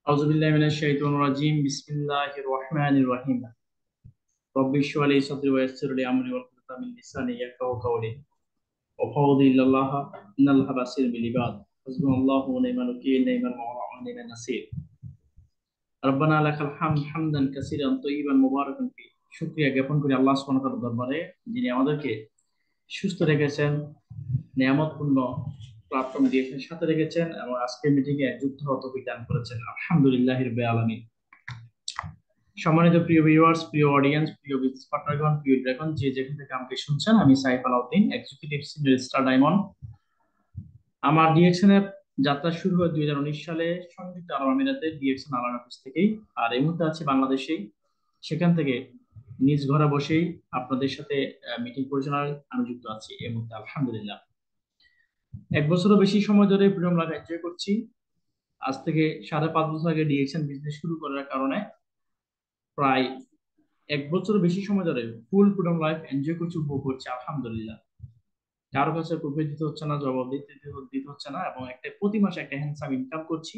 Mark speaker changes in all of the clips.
Speaker 1: أعوذ بالله من الشيطان الرجيم بسم الله الرحمن الرحيم رب اشرح لي صدري ويسر لي أمري واحلل من لساني يفقهوا قولي وفوضي إلى الله إن الله بصير بالعباد حسبنا الله ونعم الوكيل نعم المولى ونعم النصير ربنا لك الحمد حمدا كثيرا طيبا مباركا فيه শুকরিয়া জ্ঞাপন করি আল্লাহ সুবহানাহু ওয়া তাআলার দরবারে যিনি আমাদেরকে সুস্থ রেখেছেন নিয়ামতপূর্ণ প্ল্যাটফর্ম দিয়েছেন সাথে রেখেছেন এবং আজকের মিটিং এ যুক্ত হওয়ার তৌফিক দান করেছেন আলহামদুলিল্লাহ রাব্বিল আলামিন। সম্মানিত প্রিয় ভিউয়ার্স, প্রিয় অডিয়েন্স, প্রিয় বিজনেস পার্টনারগণ, প্রিয় ড্রাগন, যে যেখান থেকে আমাকে শুনছেন, আমি Saif Alauddin, executive senior star diamond. আমার ডিএক্সএন এর যাত্রা শুরু হয় 2019 সালে সংযুক্ত আরব আমিরাতের ডিএক্সএন আলান অফিস থেকেই। আর এই মুহূর্তে আছি বাংলাদেশেই। সেখান থেকে নিজ ঘরে বসেই আপনাদের সাথে মিটিং পরিচালনায় আমি যুক্ত আছি এই মুহূর্তে আলহামদুলিল্লাহ। এক বছরও বেশি সময় ধরে ফ্রিডম লাইফ এনজয় করছি। আজ থেকে 5.5 বছর আগে ডিএক্সএন বিজনেস শুরু করার কারণে প্রায় এক বছর বেশি সময় ধরে ফুল ফ্রিডম লাইফ এনজয় করছি, উপভোগ করছি আলহামদুলিল্লাহ। কারো কাছে প্রফিট দিতে হচ্ছে না, জবাব দিতে হচ্ছে না, এবং একটা প্রতি মাসে একটা হ্যান্ডসাম ইনকাম করছি।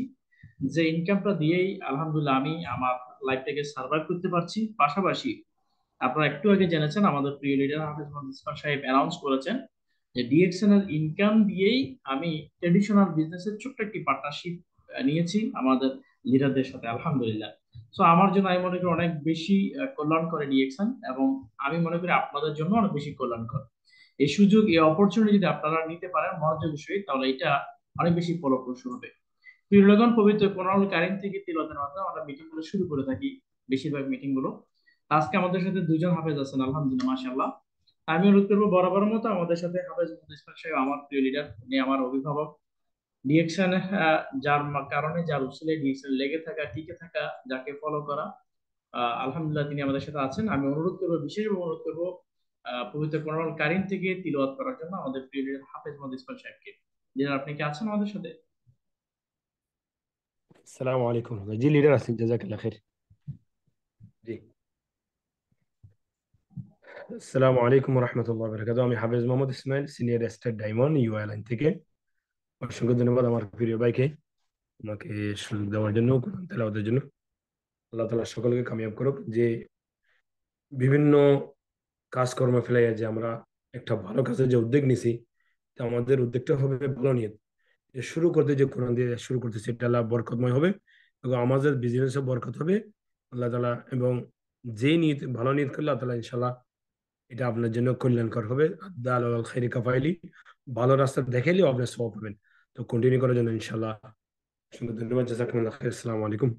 Speaker 1: যে ইনকামটা দিয়েই আলহামদুলিল্লাহ আমি আমার লাইফটাকে সার্ভাইভ করতে পারছি। পাশাপাশি আপনারা একটু আগে জেনেছেন আমাদের প্রিয় লিডার হাফিজ মোহাম্মদ ইসমাইল সাহেব অ্যানাউন্স করেছেন যে ডিএক্সএন এর ইনকাম দিয়েই আমি ট্রেডিশনাল বিজনেসের ছোট্ট একটি পার্টনারশিপ নিয়েছি আমাদের লিডারদের সাথে আলহামদুলিল্লাহ। সো আমার জন্য আমি মনে করি অনেক বেশি কল্যাণ করে ডিএক্সএন, এবং আমি মনে করি আপনাদের জন্য অনেক বেশি কল্যাণকর। এই সুযোগ, এই অপরচুনিটি যদি আপনারা নিতে পারেন মনোযোগের সহিত, তাহলে এটা অনেক বেশি ফলপ্রসূ হবে। প্রিয় লগন, পবিত্র কোরআনুল কারীম থেকে তিলাওয়াতের মাধ্যমে আমরা মিটিং গুলো শুরু করে থাকি, বেশিরভাগ মিটিং গুলো। আজকে আমাদের সাথে দুজন হাফেজ আছেন আলহামদুলিল্লাহ মাশাআল্লাহ। আমি অনুরোধ করবো বরাবরের মতো আমাদের সাথে হাফেজ মুহাম্মদ ইসমাইল সাহেব, আমার প্রিয় লিডার, উনি আমার অভিভাবক। ডিএকশন যার কারণে, যার উসিলে ডিএকশন লেগে থাকা, টিকে থাকা, যাকে ফলো করা, আলহামদুলিল্লাহ তিনি আমাদের সাথে আছেন। আমি অনুরোধ করবো, বিশেষভাবে অনুরোধ করবো পবিত্র কোরআনুল কারীম থেকে তিলাওয়াত করার জন্য আমাদের প্রিয় লিডার হাফেজ মুহাম্মদ ইসমাইল সাহেবকে। লিডার, আপনি কি আছেন আমাদের সাথে?
Speaker 2: السلام عليكم ورحمة الله. جي ليدر أحسن جزاك الله خير. جي السلام عليكم ورحمة الله وبركاته. আমি Hafez Mohammad Ismail, senior star diamond ULN থেকে। অসংখ্য ধন্যবাদ আমার প্রিয় ভাইকে আমাকে সুযোগ দেওয়ার জন্য, কোরআন তেলাওয়াতের জন্য। আল্লাহ তাআলা সকলকে কামিয়াব করুক। যে বিভিন্ন কাজকর্ম ফেলে যে আমরা একটা ভালো কাজের যে উদ্যোগ নিছি, তা আমাদের উদ্যোগটা হবে ভালো নিয়ত। যে শুরু করতে, যে কোরআন দিয়ে শুরু করতেছি, এটা আল্লাহ বরকতময় হবে এবং আমাদের বিজনেসে বরকত হবে আল্লাহ তাআলা। এবং যে নিয়ত, ভালো নিয়ত করলে আল্লাহ তাআলা ইনশাআল্লাহ এটা আপনার জন্য কল্যাণকর হবে। দাল আল খাইরি কাফাইলি, ভালো রাস্তা দেখাইলেও আপনি সওয়াব পাবেন। তো কন্টিনিউ করার জন্য ইনশাআল্লাহ অসংখ্য ধন্যবাদ। জাযাকুমুল্লাহ খাইর। আসসালামু আলাইকুম।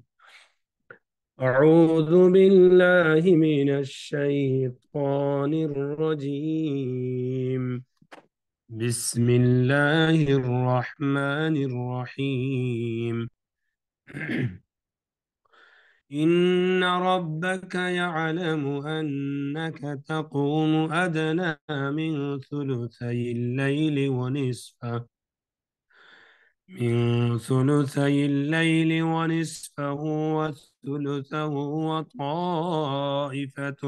Speaker 2: أعوذ بالله من الشيطان الرجيم. بسم الله الرحمن الرحيم. إن ربك يعلم أنك تقوم أدنى من ثلثي الليل ونصفه وثلثه وطائفة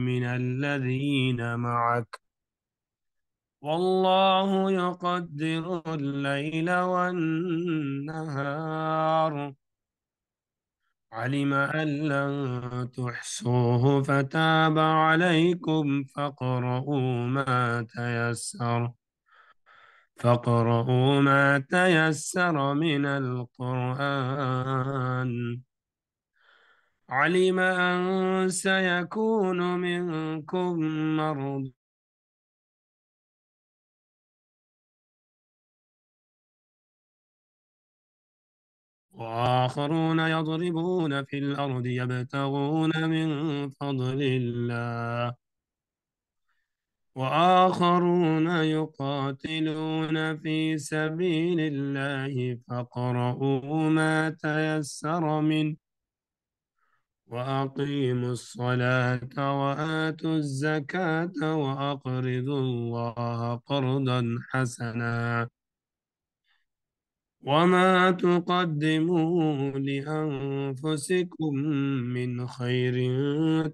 Speaker 2: من الذين معك، والله يقدر الليل والنهار، علم أن لن تحصوه فتاب عليكم فاقرؤوا ما تيسر من القرآن. علم أن سيكون منكم مرضى وآخرون يضربون في الأرض يبتغون من فضل الله، وآخرون يقاتلون في سبيل الله فاقرؤوا ما تيسر منه، وأقيموا الصلاة وآتوا الزكاة وأقرضوا الله قرضا حسنا، وما تقدموا لأنفسكم من خير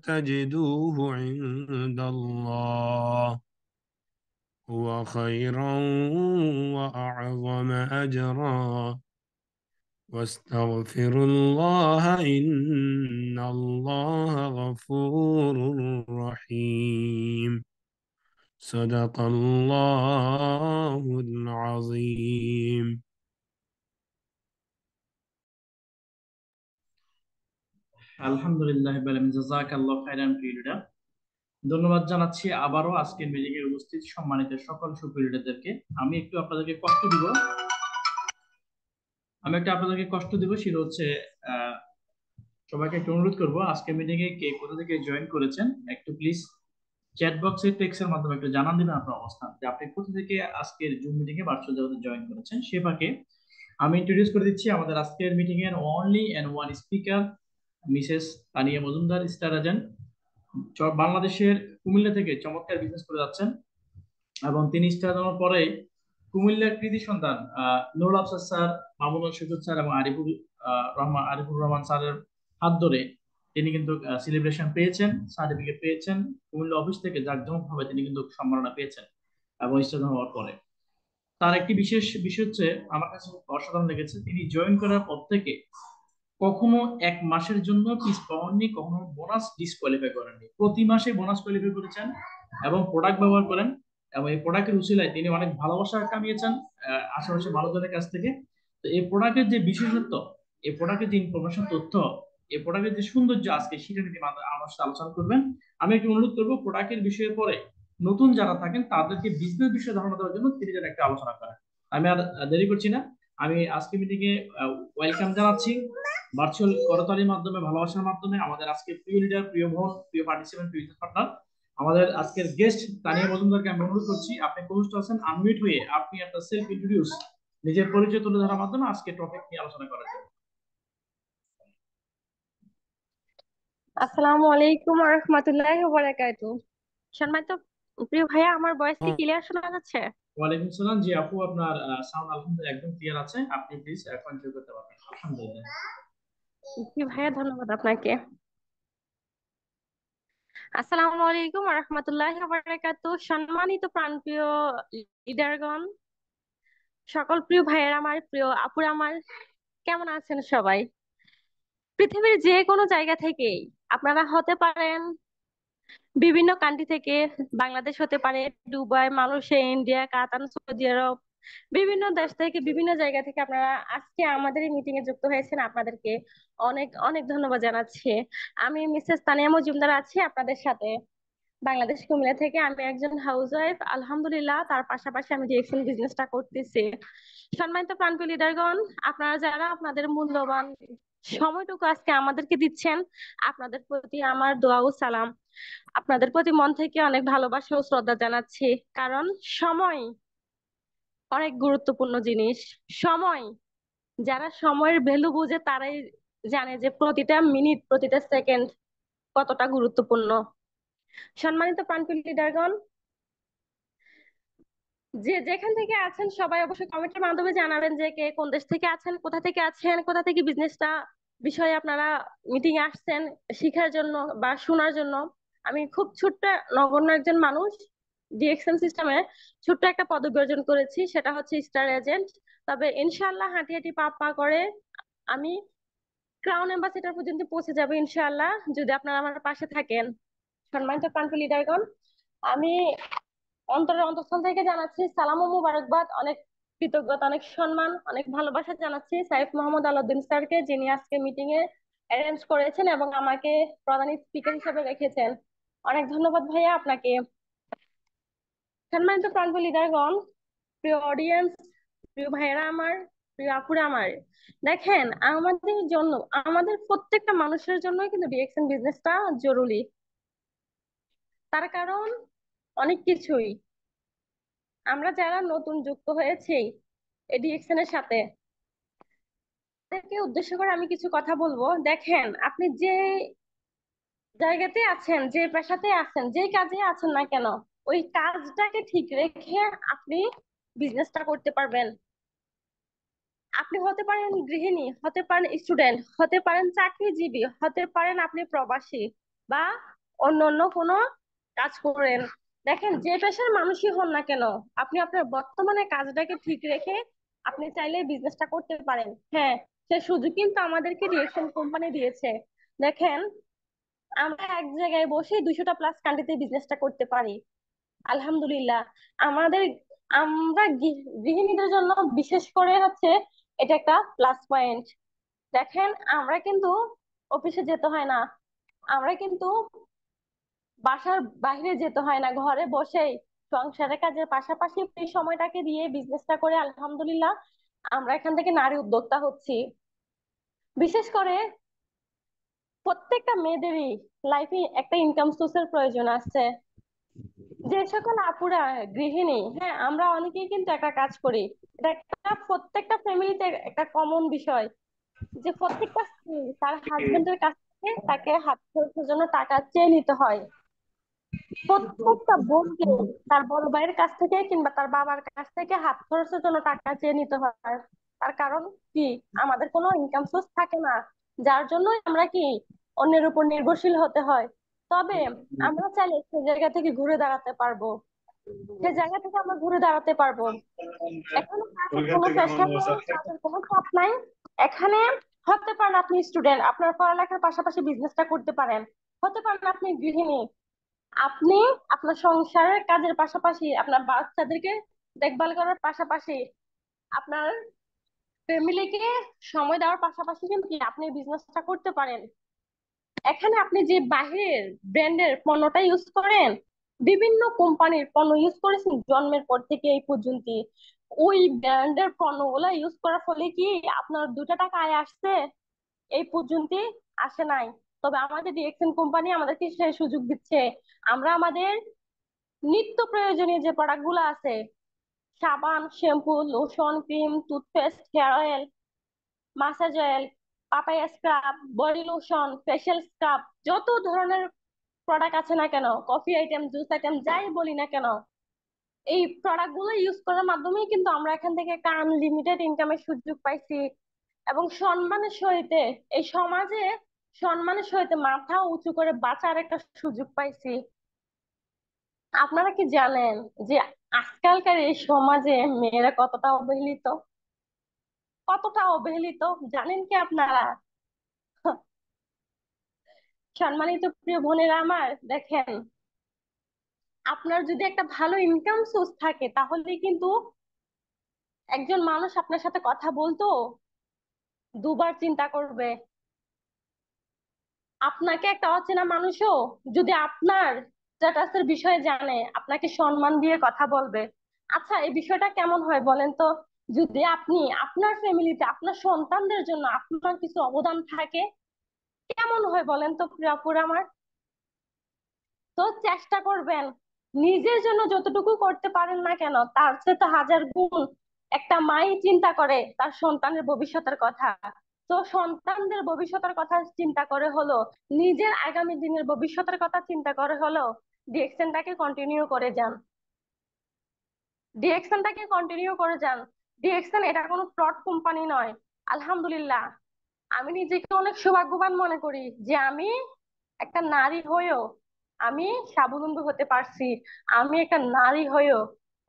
Speaker 2: تجدوه عند الله هو خيرا وأعظم أجرا، واستغفروا الله إن الله غفور رحيم صدق الله العظيم
Speaker 1: আলহামদুলিল্লাহ জাযাকাল্লাহু খাইরান প্রিয় leader। ধন্যবাদ জানাচ্ছি আবারও আজকের মিটিংয়ে উপস্থিত সম্মানিত সকল সুপ্রিয়দেরকে। আমি একটু আপনাদেরকে কষ্ট দিব সেটা হচ্ছে আহ, সবাইকে একটু অনুরোধ করব, আজকের মিটিংয়ে কে কোথা থেকে জয়েন করেছেন একটু প্লিজ চ্যাট বক্সে টেক্সটের মাধ্যমে একটু জানান দিবেন আপনার অবস্থান, যে আপনি কোথা থেকে আজকের জুম মিটিংয়ে ভার্চুয়াল জগতে জয়েন করেছেন। সে ফাঁকে আমি ইন্ট্রোডিউস করে দিচ্ছি আমাদের আজকের মিটিং এর only and one speaker, Mrs Tania Majumdar, star agent, বাংলাদেশের কুমিল্লা থেকে চমৎকার বিজনেস করে যাচ্ছেন এবং তিনি স্টার হওয়ার পরে কুমিল্লার কৃতি সন্তান নুরুল আফসার স্যার, মামুনুল সুজুদ স্যার এবং আরিফুর রহমান স্যারের হাত ধরে তিনি কিন্তু সেলিব্রেশন পেয়েছেন, সার্টিফিকেট পেয়েছেন কুমিল্লা অফিস থেকে, জাঁকজমক ভাবে তিনি কিন্তু সম্মাননা পেয়েছেন এবং স্টার হওয়ার পরে। তার একটি বিশেষ বিষয় হচ্ছে আমার কাছে অসাধারণ লেগেছে, তিনি জয়েন করার পর থেকে কখনো এক মাসের জন্য পিস পাওয়াননি, কখনো বোনাস ডিসকোয়ালিফাই করেননি, প্রতি মাসে বোনাস কোয়ালিফাই করেছেন এবং প্রোডাক্ট ব্যবহার করেন এবং এই প্রোডাক্টের উসিলায় তিনি অনেক ভালোবাসা কামিয়েছেন আশেপাশে মানুষজনের কাছ থেকে। তো এই প্রোডাক্টের যে বিশেষত্ব, এই প্রোডাক্টের যে ইনফরমেশন তথ্য, এই প্রোডাক্টের যে সৌন্দর্য, আজকে সেটা নিয়ে আমার সাথে আলোচনা করবেন। আমি একটু অনুরোধ করবো প্রোডাক্টের বিষয়ে পরে নতুন যারা থাকেন তাদেরকে বিজনেস বিষয়ে ধারণা দেওয়ার জন্য তিনি যেন একটা আলোচনা করেন। আমি আর দেরি করছি না, আমি আজকে মিটিং এ ওয়েলকাম জানাচ্ছি ভার্চুয়াল করতালির মাধ্যমে, ভালোবাসার মাধ্যমে আমাদের আজকে প্রিয় লিডার, প্রিয় বোন, প্রিয় পার্টিসিপেন্ট, প্রিয় পার্টনার, আমাদের আজকের গেস্ট তানিয়া মজুমদারকে আমি অনুরোধ করছি আপনি কোস্ট আছেন আনমিউট হয়ে আপনি একটা সেলফ ইন্ট্রোডিউস, নিজের পরিচয় তুলে ধরার মাধ্যমে আজকে টপিক নিয়ে আলোচনা করার জন্য।
Speaker 3: আসসালামু আলাইকুম ওয়া রাহমাতুল্লাহি ওয়া বারাকাতুহু। সম্মানিত প্রিয় ভাইয়া, আমার ভয়েস কি ক্লিয়ার শোনা যাচ্ছে?
Speaker 1: ওয়ালাইকুম সালাম। জি আপু, আপনার সাউন্ড আলহামদুলিল্লাহ একদম ক্লিয়ার আছে, আপনি প্লিজ কন্টিনিউ করতে পারবেন। আলহামদুলিল্লাহ।
Speaker 3: জি ভাইয়া, ধন্যবাদ আপনাকে। আসসালামু আলাইকুম ওয়া রাহমাতুল্লাহি ওয়া বারাকাতুহু। সম্মানিত প্রাণপ্রিয় লিডারগণ, সকল প্রিয় ভাইয়েরা আমার, প্রিয় আপুরা আমার, কেমন আছেন সবাই? পৃথিবীর যে কোনো জায়গা থেকেই আপনারা হতে পারেন, বিভিন্ন কান্ট্রি থেকে, বাংলাদেশ হতে পারে, দুবাই, মালয়েশিয়া, ইন্ডিয়া, কাতার, সৌদি আরব, বিভিন্ন দেশ থেকে, বিভিন্ন জায়গা থেকে আপনারা আজকে আমাদের এই মিটিং এ যুক্ত হয়েছেন। আপনাদেরকে অনেক অনেক ধন্যবাদ জানাচ্ছি। আমি মিসেস তানিয়া মজুমদার আছি আপনাদের সাথে, বাংলাদেশ কুমিল্লা থেকে। আমি একজন হাউস ওয়াইফ, আলহামদুলিল্লাহ। তার পাশাপাশি আমি ডিএক্সএল বিজনেসটা করতেছি। সম্মানিত প্রাণপ্রিয় লিডারগণ, আপনারা যারা আপনাদের মূল্যবান সময়টুকু আজকে আমাদেরকে দিচ্ছেন, আপনাদের প্রতি আমার দোয়া ও সালাম। আপনাদের প্রতি মন থেকে অনেক ভালোবাসা ও শ্রদ্ধা জানাচ্ছি। কারণ সময় অনেক গুরুত্বপূর্ণ জিনিস। সময়, যারা সময়ের ভ্যালু বুঝে তারাই জানে যে প্রতিটা মিনিট, প্রতিটা সেকেন্ড কতটা গুরুত্বপূর্ণ। সম্মানিত প্রাণপ্রিয় লিডারগণ, যে যেখান থেকে আছেন সবাই অবশ্যই কমেন্টের মাধ্যমে জানাবেন যে কে কোন দেশ থেকে আছেন, কোথা থেকে বিজনেসটা বিষয়ে আপনারা মিটিং এ আসছেন শিখার জন্য বা শোনার জন্য। আমি খুব ছোট্ট নগণ্য একজন মানুষ, ডিএক্সএম সিস্টেমে ছোট্ট একটা পদবি অর্জন করেছি, সেটা হচ্ছে স্টার এজেন্ট। তবে ইনশাআল্লাহ হাঁটি হাঁটি পা পা করে আমি ক্রাউন অ্যাম্বাসেডর পর্যন্ত পৌঁছে যাবো ইনশাআল্লাহ, যদি আপনারা আমার পাশে থাকেন। সম্মানিত প্রাণপ্রিয় লিডারগণ, আমি অন্তরের অন্তঃস্থল থেকে জানাচ্ছি সালাম ও মুবারকবাদ, অনেক কৃতজ্ঞতা, অনেক সম্মান, অনেক ভালোবাসা জানাচ্ছি সাইফ মোহাম্মদ আলাউদ্দিন স্যারকে, যিনি আজকে মিটিং এ অ্যারেঞ্জ করেছেন এবং আমাকে প্রধান স্পিকার হিসেবে রেখেছেন। অনেক ধন্যবাদ ভাইয়া আপনাকে। সম্মানিত প্রাণপ্রিয় লিডারগণ, প্রিয় অডিয়েন্স, প্রিয় ভাইয়েরা আমার, প্রিয় আপুরা আমার, দেখেন আমাদের জন্য, আমাদের প্রত্যেকটা মানুষের জন্য কিন্তু ডিএক্সএন বিজনেসটা জরুরি। তার কারণ অনেক কিছুই। আমরা যারা নতুন যুক্ত হয়েছি এডিএক্সএন এর সাথে, তাদেরকে উদ্দেশ্য করে আমি কিছু কথা বলবো। দেখেন, আপনি যে জায়গাতে আছেন, যে পেশাতে আছেন, যে কাজে আছেন না কেন, ওই কাজটাকে ঠিক রেখে আপনি বিজনেসটা করতে পারবেন। আপনি হতে পারেন গৃহিণী, হতে পারেন স্টুডেন্ট, হতে পারেন চাকরিজীবী, হতে পারেন আপনি প্রবাসী বা অন্য অন্য কোনো কাজ করেন। দেখেন, যে পেশার মানুষই হন না কেন, আপনি আপনার বর্তমানে কাজটাকে ঠিক রেখে আপনি চাইলে বিজনেসটা করতে পারেন। হ্যাঁ, সে সুযোগ কিন্তু আমাদেরকে রিয়েকশন কোম্পানি দিয়েছে। দেখেন, আমরা এক জায়গায় বসে 200টা প্লাস কান্ট্রিতে বিজনেসটা করতে পারি। আলহামদুলিল্লাহ। আমাদের আমরা গৃহিণীদের জন্য বিশেষ করে হচ্ছে এটা একটা প্লাস পয়েন্ট। দেখেন, আমরা কিন্তু অফিসে যেতে হয় না, আমরা কিন্তু বাসার বাইরে যেতে হয় না, ঘরে বসেই সংসারের কাজের পাশাপাশি এই সময়টাকে দিয়ে বিজনেসটা করে আলহামদুলিল্লাহ আমরা এখান থেকে নারী উদ্যোক্তা হচ্ছি। বিশেষ করে প্রত্যেকটা মেয়েদেরই লাইফে একটা ইনকাম সোর্সের প্রয়োজন আছে। যে সকল আপুরা গৃহিণী, হ্যাঁ, আমরা অনেকেই কিন্তু একটা কাজ করি। এটা একটা প্রত্যেকটা ফ্যামিলিতে একটা কমন বিষয় যে প্রত্যেকটা স্ত্রী তার হাজবেন্ডের কাছ থেকে তাকে হাত খরচের জন্য টাকা চেয়ে নিতে হয়। প্রত্যেকটা বোনকে তার বড় ভাইয়ের কাছ থেকে কিংবা তার বাবার কাছ থেকে হাত খরচের জন্য টাকা চেয়ে নিতে হয়। তার কারণ কি, আমাদের কোনো ইনকাম সোর্স থাকে না, যার জন্য আমরা কি অন্যের উপর নির্ভরশীল হতে হয়। তবে আমরা চাইলে সে জায়গা থেকে ঘুরে দাঁড়াতে পারবো, সে জায়গা থেকে আমরা ঘুরে দাঁড়াতে পারবো। এখানে কাজের কোনো প্রেশার নেই, কাজের কোনো চাপ নাই। এখানে হতে পারেন আপনি স্টুডেন্ট, আপনার পড়ালেখার পাশাপাশি বিজনেসটা করতে পারেন। হতে পারেন আপনি গৃহিণী, আপনি আপনার সংসারের কাজের পাশাপাশি আপনার বাচ্চাদেরকে দেখভাল করার পাশাপাশি আপনার ফ্যামিলিকে সময় দেওয়ার পাশাপাশি কিন্তু কি আপনি বিজনেসটা করতে পারেন। এখানে আপনি যে বাহিরের ব্র্যান্ডের পণ্যটা ইউজ করেন, বিভিন্ন কোম্পানির পণ্য ইউজ করেছেন জন্মের পর থেকে এই পর্যন্ত, ওই ব্র্যান্ডের পণ্যগুলা ইউজ করার ফলে কি আপনার 2 টাকা আয় আসছে? এই পর্যন্ত আসে নাই। তবে আমাদের ডিএক্সএন কোম্পানি আমাদেরকে সেই সুযোগ দিচ্ছে। আমরা আমাদের নিত্য প্রয়োজনীয় যে প্রোডাক্ট গুলো আছে, সাবান, shampoo, lotion, cream, toothpaste, hair oil, massage oil, papaya scrub, body lotion, facial scrub, যত ধরনের প্রোডাক্ট আছে না কেন, কফি আইটেম, জুস আইটেম, যাই বলি না কেন, এই প্রোডাক্ট গুলো ইউজ করার মাধ্যমেই কিন্তু আমরা এখান থেকে একটা আনলিমিটেড ইনকামের সুযোগ পাইছি। এবং সম্মানের সহিতে এই সমাজে সম্মানের সহিতে মাথা উঁচু করে বাঁচার একটা সুযোগ পাইছি। আপনারা কি জানেন যে আজকালকার এই সমাজে মেয়েরা কতটা অবহেলিত? কতটা অবহেলিত জানেন কি আপনারা? সম্মানিত প্রিয় বোনেরা আমার, দেখেন, আপনার যদি একটা ভালো ইনকাম সোর্স থাকে তাহলে কিন্তু একজন মানুষ আপনার সাথে কথা বলতো দুবার চিন্তা করবে। আপনাকে একটা অচেনা মানুষও যদি আপনার স্ট্যাটাসের বিষয়ে জানে, আপনাকে সম্মান দিয়ে কথা বলবে। আচ্ছা, এই বিষয়টা কেমন হয় বলেন তো? যদি আপনি আপনার ফ্যামিলিতে আপনার সন্তানদের জন্য আপনার কিছু অবদান থাকে, কেমন হয় বলেন তো প্রিয় আপুরা আমার? তো চেষ্টা করবেন নিজের জন্য যতটুকু করতে পারেন না কেন তার চেয়ে তো হাজার গুণ একটা মাই চিন্তা করে তার সন্তানের ভবিষ্যতের কথা। তো সন্তানদের ভবিষ্যতের কথা চিন্তা করে হলো, নিজের আগামী দিনের ভবিষ্যতের কথা চিন্তা করে হলো ডিএক্সএনটাকে কন্টিনিউ করে যান। ডিএক্সএনটাকে কন্টিনিউ করে যান। ডিএক্সএন এটা কোনো ফ্রড কোম্পানি নয়। আলহামদুলিল্লাহ, আমি নিজেকে অনেক সৌভাগ্যবান মনে করি যে আমি একটা নারী হয়েও আমি স্বাবলম্বী হতে পারছি। আমি একটা নারী হয়েও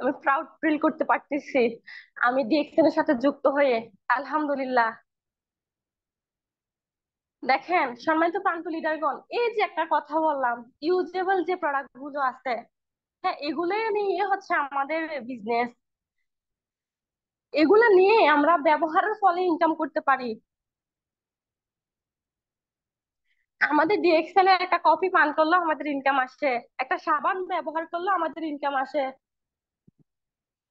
Speaker 3: আমি প্রাউড ফিল করতে পারতেছি আমি ডিএক্সএন এর সাথে যুক্ত হয়ে। আলহামদুলিল্লাহ। দেখেন সম্মানিত প্রান্ত লিডারগণ, এই যে একটা কথা বললাম, ইউজেবল যে প্রোডাক্ট গুলো আছে, হ্যাঁ, এগুলো নিয়ে হচ্ছে আমাদের বিজনেস। এগুলো নিয়ে আমরা ব্যবহারের ফলে ইনকাম করতে পারি। আমাদের ডিএক্সএল এর একটা কফি পান করলেও আমাদের ইনকাম আসে, একটা সাবান ব্যবহার করলেও আমাদের ইনকাম আসে,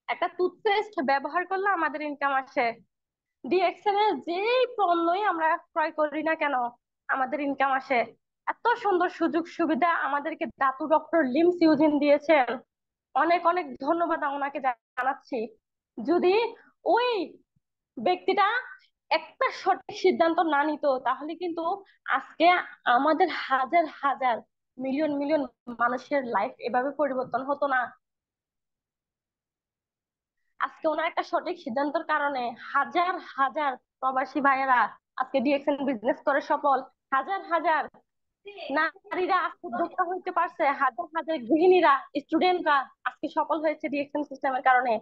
Speaker 3: একটা টুথপেস্ট ব্যবহার করলে আমাদের ইনকাম আসে। ডিএক্সএল এর যেই পণ্যই আমরা ক্রয় করি না কেন আমাদের ইনকাম আসে। এত সুন্দর সুযোগ সুবিধা আমাদেরকে দাতু ডক্টর লিমস ইউজিন দিয়েছেন, অনেক অনেক ধন্যবাদ ওনাকে জানাচ্ছি। যদি ওই ব্যক্তিটা একটা সঠিক সিদ্ধান্ত না নিত তাহলে কিন্তু আজকে আমাদের হাজার হাজার মিলিয়ন মিলিয়ন মানুষের লাইফ এভাবে পরিবর্তন হতো না। আজকে ওনার একটা সঠিক সিদ্ধান্তের কারণে হাজার হাজার প্রবাসী ভাইয়েরা আজকে ডিএক্সএন বিজনেস করে সফল। হাজার হাজার নারীরা আজকে উদ্যোক্তা হইতে পারছে, হাজার হাজার গৃহিণীরা, স্টুডেন্টরা আজকে সফল হয়েছে ডিএক্সএন সিস্টেমের কারণে।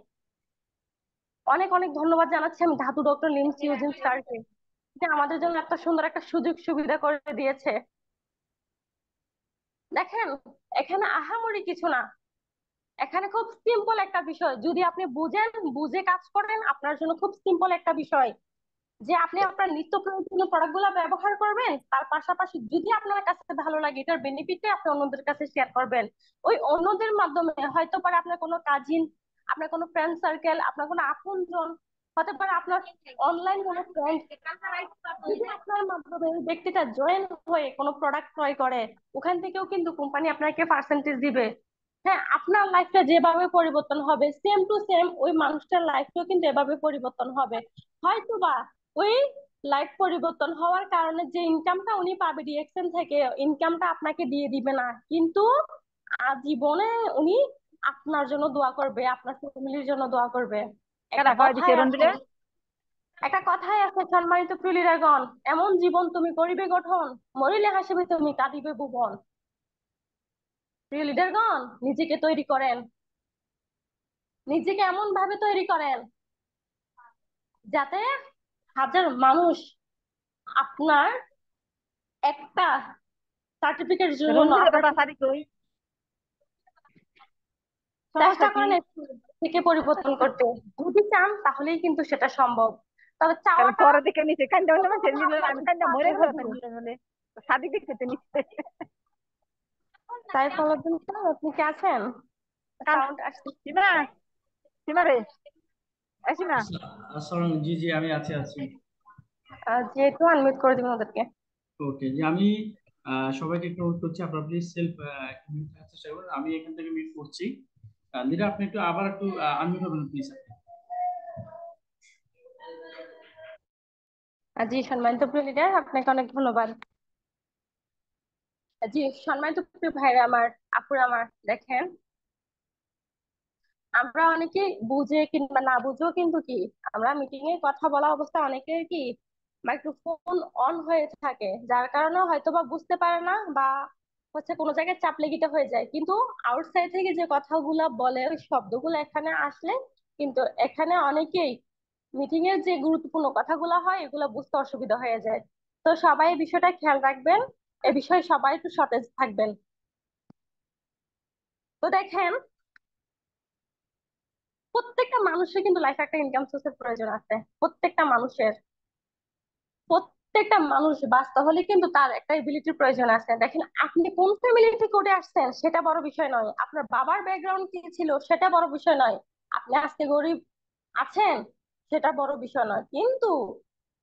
Speaker 3: অনেক অনেক ধন্যবাদ জানাচ্ছি আমি ধাতু ডক্টর লিমস ইউজিন স্যারকে। যে আমাদের জন্য এত সুন্দর একটা সুযোগ সুবিধা করে দিয়েছে। দেখেন, এখানে আহামরি কিছু না, এখানে খুব সিম্পল একটা বিষয়, যদি আপনি বুঝেন, বুঝে কাজ করেন, আপনার জন্য খুব সিম্পল একটা বিষয় যে আপনি আপনার নিত্য প্রয়োজনীয় প্রোডাক্ট গুলো ব্যবহার করবেন, তার পাশাপাশি যদি আপনার কাছে ভালো লাগে এটার বেনিফিটটা আপনি অন্যদের কাছে শেয়ার করবেন। ওই অন্যদের মাধ্যমে হয়তো পারে আপনার কোনো কাজিন, আপনার কোনো ফ্রেন্ড সার্কেল, আপনার কোনো আপনজন, হতে পারে আপনার অনলাইন কোনো ফ্রেন্ড, যদি আপনার মাধ্যমে ওই ব্যক্তিটা জয়েন হয়ে কোনো প্রোডাক্ট ক্রয় করে, ওখান থেকেও কিন্তু কোম্পানি আপনাকে পার্সেন্টেজ দিবে। হ্যাঁ, আপনার লাইফটা যেভাবে পরিবর্তন হবে সেম টু সেম ওই মানুষটার লাইফটাও কিন্তু এভাবে পরিবর্তন হবে। হয়তো বা ওই লাইফ পরিবর্তন হওয়ার কারণে যে ইনকামটা উনি পাবে ডিএক্সএন থেকে, ইনকামটা আপনাকে দিয়ে দিবে না, কিন্তু আজীবনে উনি আপনার জন্য দোয়া করবে, আপনার ফ্যামিলির জন্য দোয়া করবে। একটা কথাই আছে, একটা কথাই আছে সম্মানিত প্রিয়লীরাগণ, এমন জীবন তুমি করিবে গঠন, মরিলে হাসিবে তুমি কাঁদিবে ভুবন। প্রিয় লিডারগণ, নিজেকে তৈরি করেন, নিজেকে এমন ভাবে তৈরি করেন যাতে হাজার মানুষ আপনার একটা সার্টিফিকেট জন্য আপনার চেষ্টা করেন থেকে পরিবর্তন করতে। যদি চান তাহলেই কিন্তু সেটা সম্ভব, তবে চাওয়াটা তাই ফলোদিন স্যার, আপনি কি আছেন? সাউন্ড আসছে।
Speaker 1: আসসালাম, জি জি আমি আছি।
Speaker 3: যেহেতু আনমিউট করে দিবেন ওদেরকে।
Speaker 1: ওকে, যে আমি সবাইকে একটু অনুরোধ করছি, আপনারা প্লিজ সেলফ মিউট থাকার চেষ্টা করুন। আমি এখান থেকে মিউট করছি। লিডার, আপনি একটু আবার একটু আনমিউট হবেন প্লিজ।
Speaker 3: জি, সম্মানিত প্রিয় লিডার, আপনাকে অনেক ধন্যবাদ। জি, সম্মানিত প্রিয় ভাইরা আমার, আপুরা আমার, দেখেন আমরা অনেকে বুঝে কিংবা না বুঝেও কিন্তু কি, আমরা মিটিং এ কথা বলা অবস্থা অনেকের কি মাইক্রোফোন অন হয়ে থাকে, যার কারণে হয়তো বা বুঝতে পারে না, বা হচ্ছে কোনো জায়গায় চাপ লেগিতে হয়ে যায়, কিন্তু আউটসাইড থেকে যে কথাগুলা বলে ওই শব্দগুলো এখানে আসলে কিন্তু এখানে অনেকেই মিটিং এর যে গুরুত্বপূর্ণ কথাগুলো হয় এগুলো বুঝতে অসুবিধা হয়ে যায়। তো সবাই এই বিষয়টা খেয়াল রাখবেন, এ বিষয়ে সবাই একটু সতেজ থাকবেন। তো দেখেন, প্রত্যেকটা মানুষের কিন্তু লাইফে একটা ইনকাম সোর্সের প্রয়োজন আছে, প্রত্যেকটা মানুষের। প্রত্যেকটা মানুষ বাঁচতে হলে কিন্তু তার একটা এবিলিটির প্রয়োজন আছে। দেখেন, আপনি কোন ফ্যামিলি থেকে উঠে আসছেন সেটা বড় বিষয় নয়, আপনার বাবার ব্যাকগ্রাউন্ড কি ছিল সেটা বড় বিষয় নয়, আপনি আজকে গরিব আছেন সেটা বড় বিষয় নয়, কিন্তু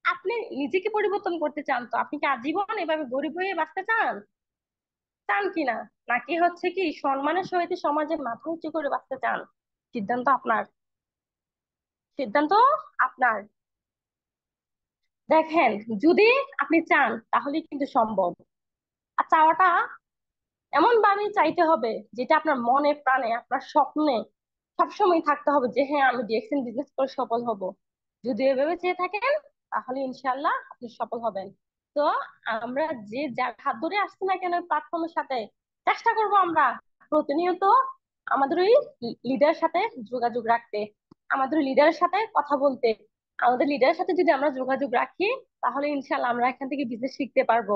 Speaker 3: আপনি নিজেকে পরিবর্তন করতে চান, তো আপনি কি আজীবন এভাবে গরিব হয়ে বাঁচতে চান? চান কিনা? নাকি হচ্ছে কি সম্মানের সহিত সমাজে মাথা উঁচু করে বাঁচতে চান? সিদ্ধান্ত আপনার, সিদ্ধান্ত আপনার। দেখেন, যদি আপনি চান তাহলে কিন্তু সম্ভব। আর চাওয়াটা এমন ভাবে চাইতে হবে যেটা আপনার মনে প্রাণে আপনার স্বপ্নে সবসময় থাকতে হবে যে হ্যাঁ আমি ডিএক্সএন বিজনেস করে সফল হব। যদি এভাবে চেয়ে থাকেন তাহলে ইনশাল্লাহ আপনি সফল হবেন। তো আমরা যে যার হাত ধরে আসছি না কেন প্ল্যাটফর্মের সাথে, চেষ্টা করব আমরা প্রতিনিয়ত আমাদের ওই লিডারের সাথে যোগাযোগ রাখতে, আমাদের লিডারের সাথে কথা বলতে। আমাদের লিডারের সাথে যদি আমরা যোগাযোগ রাখি তাহলে ইনশাল্লাহ আমরা এখান থেকে বিজনেস শিখতে পারবো।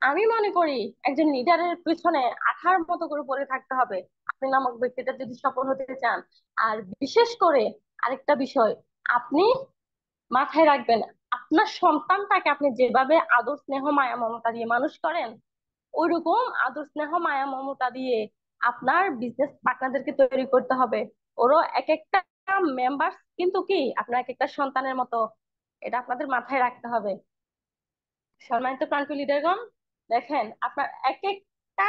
Speaker 3: আমি মনে করি একজন লিডারের পিছনে আঠার মতো করে পড়ে থাকতে হবে আপনি নামক ব্যক্তিটা যদি সফল হতে চান। আর বিশেষ করে আরেকটা বিষয় আপনি মাথায় রাখবেন, আপনার সন্তানটাকে আপনি যেভাবে আদর স্নেহ মায়া মমতা দিয়ে মানুষ করেন, ওইরকম আদর স্নেহ মায়া মমতা দিয়ে আপনার বিজনেস পার্টনারদেরকে তৈরি করতে হবে। ওরও এক একটা মেম্বার কিন্তু কি আপনার এক একটা সন্তানের মতো, এটা আপনাদের মাথায় রাখতে হবে। সম্মানিত প্রান্তীয় লিডারগণ, দেখেন আপনার এক একটা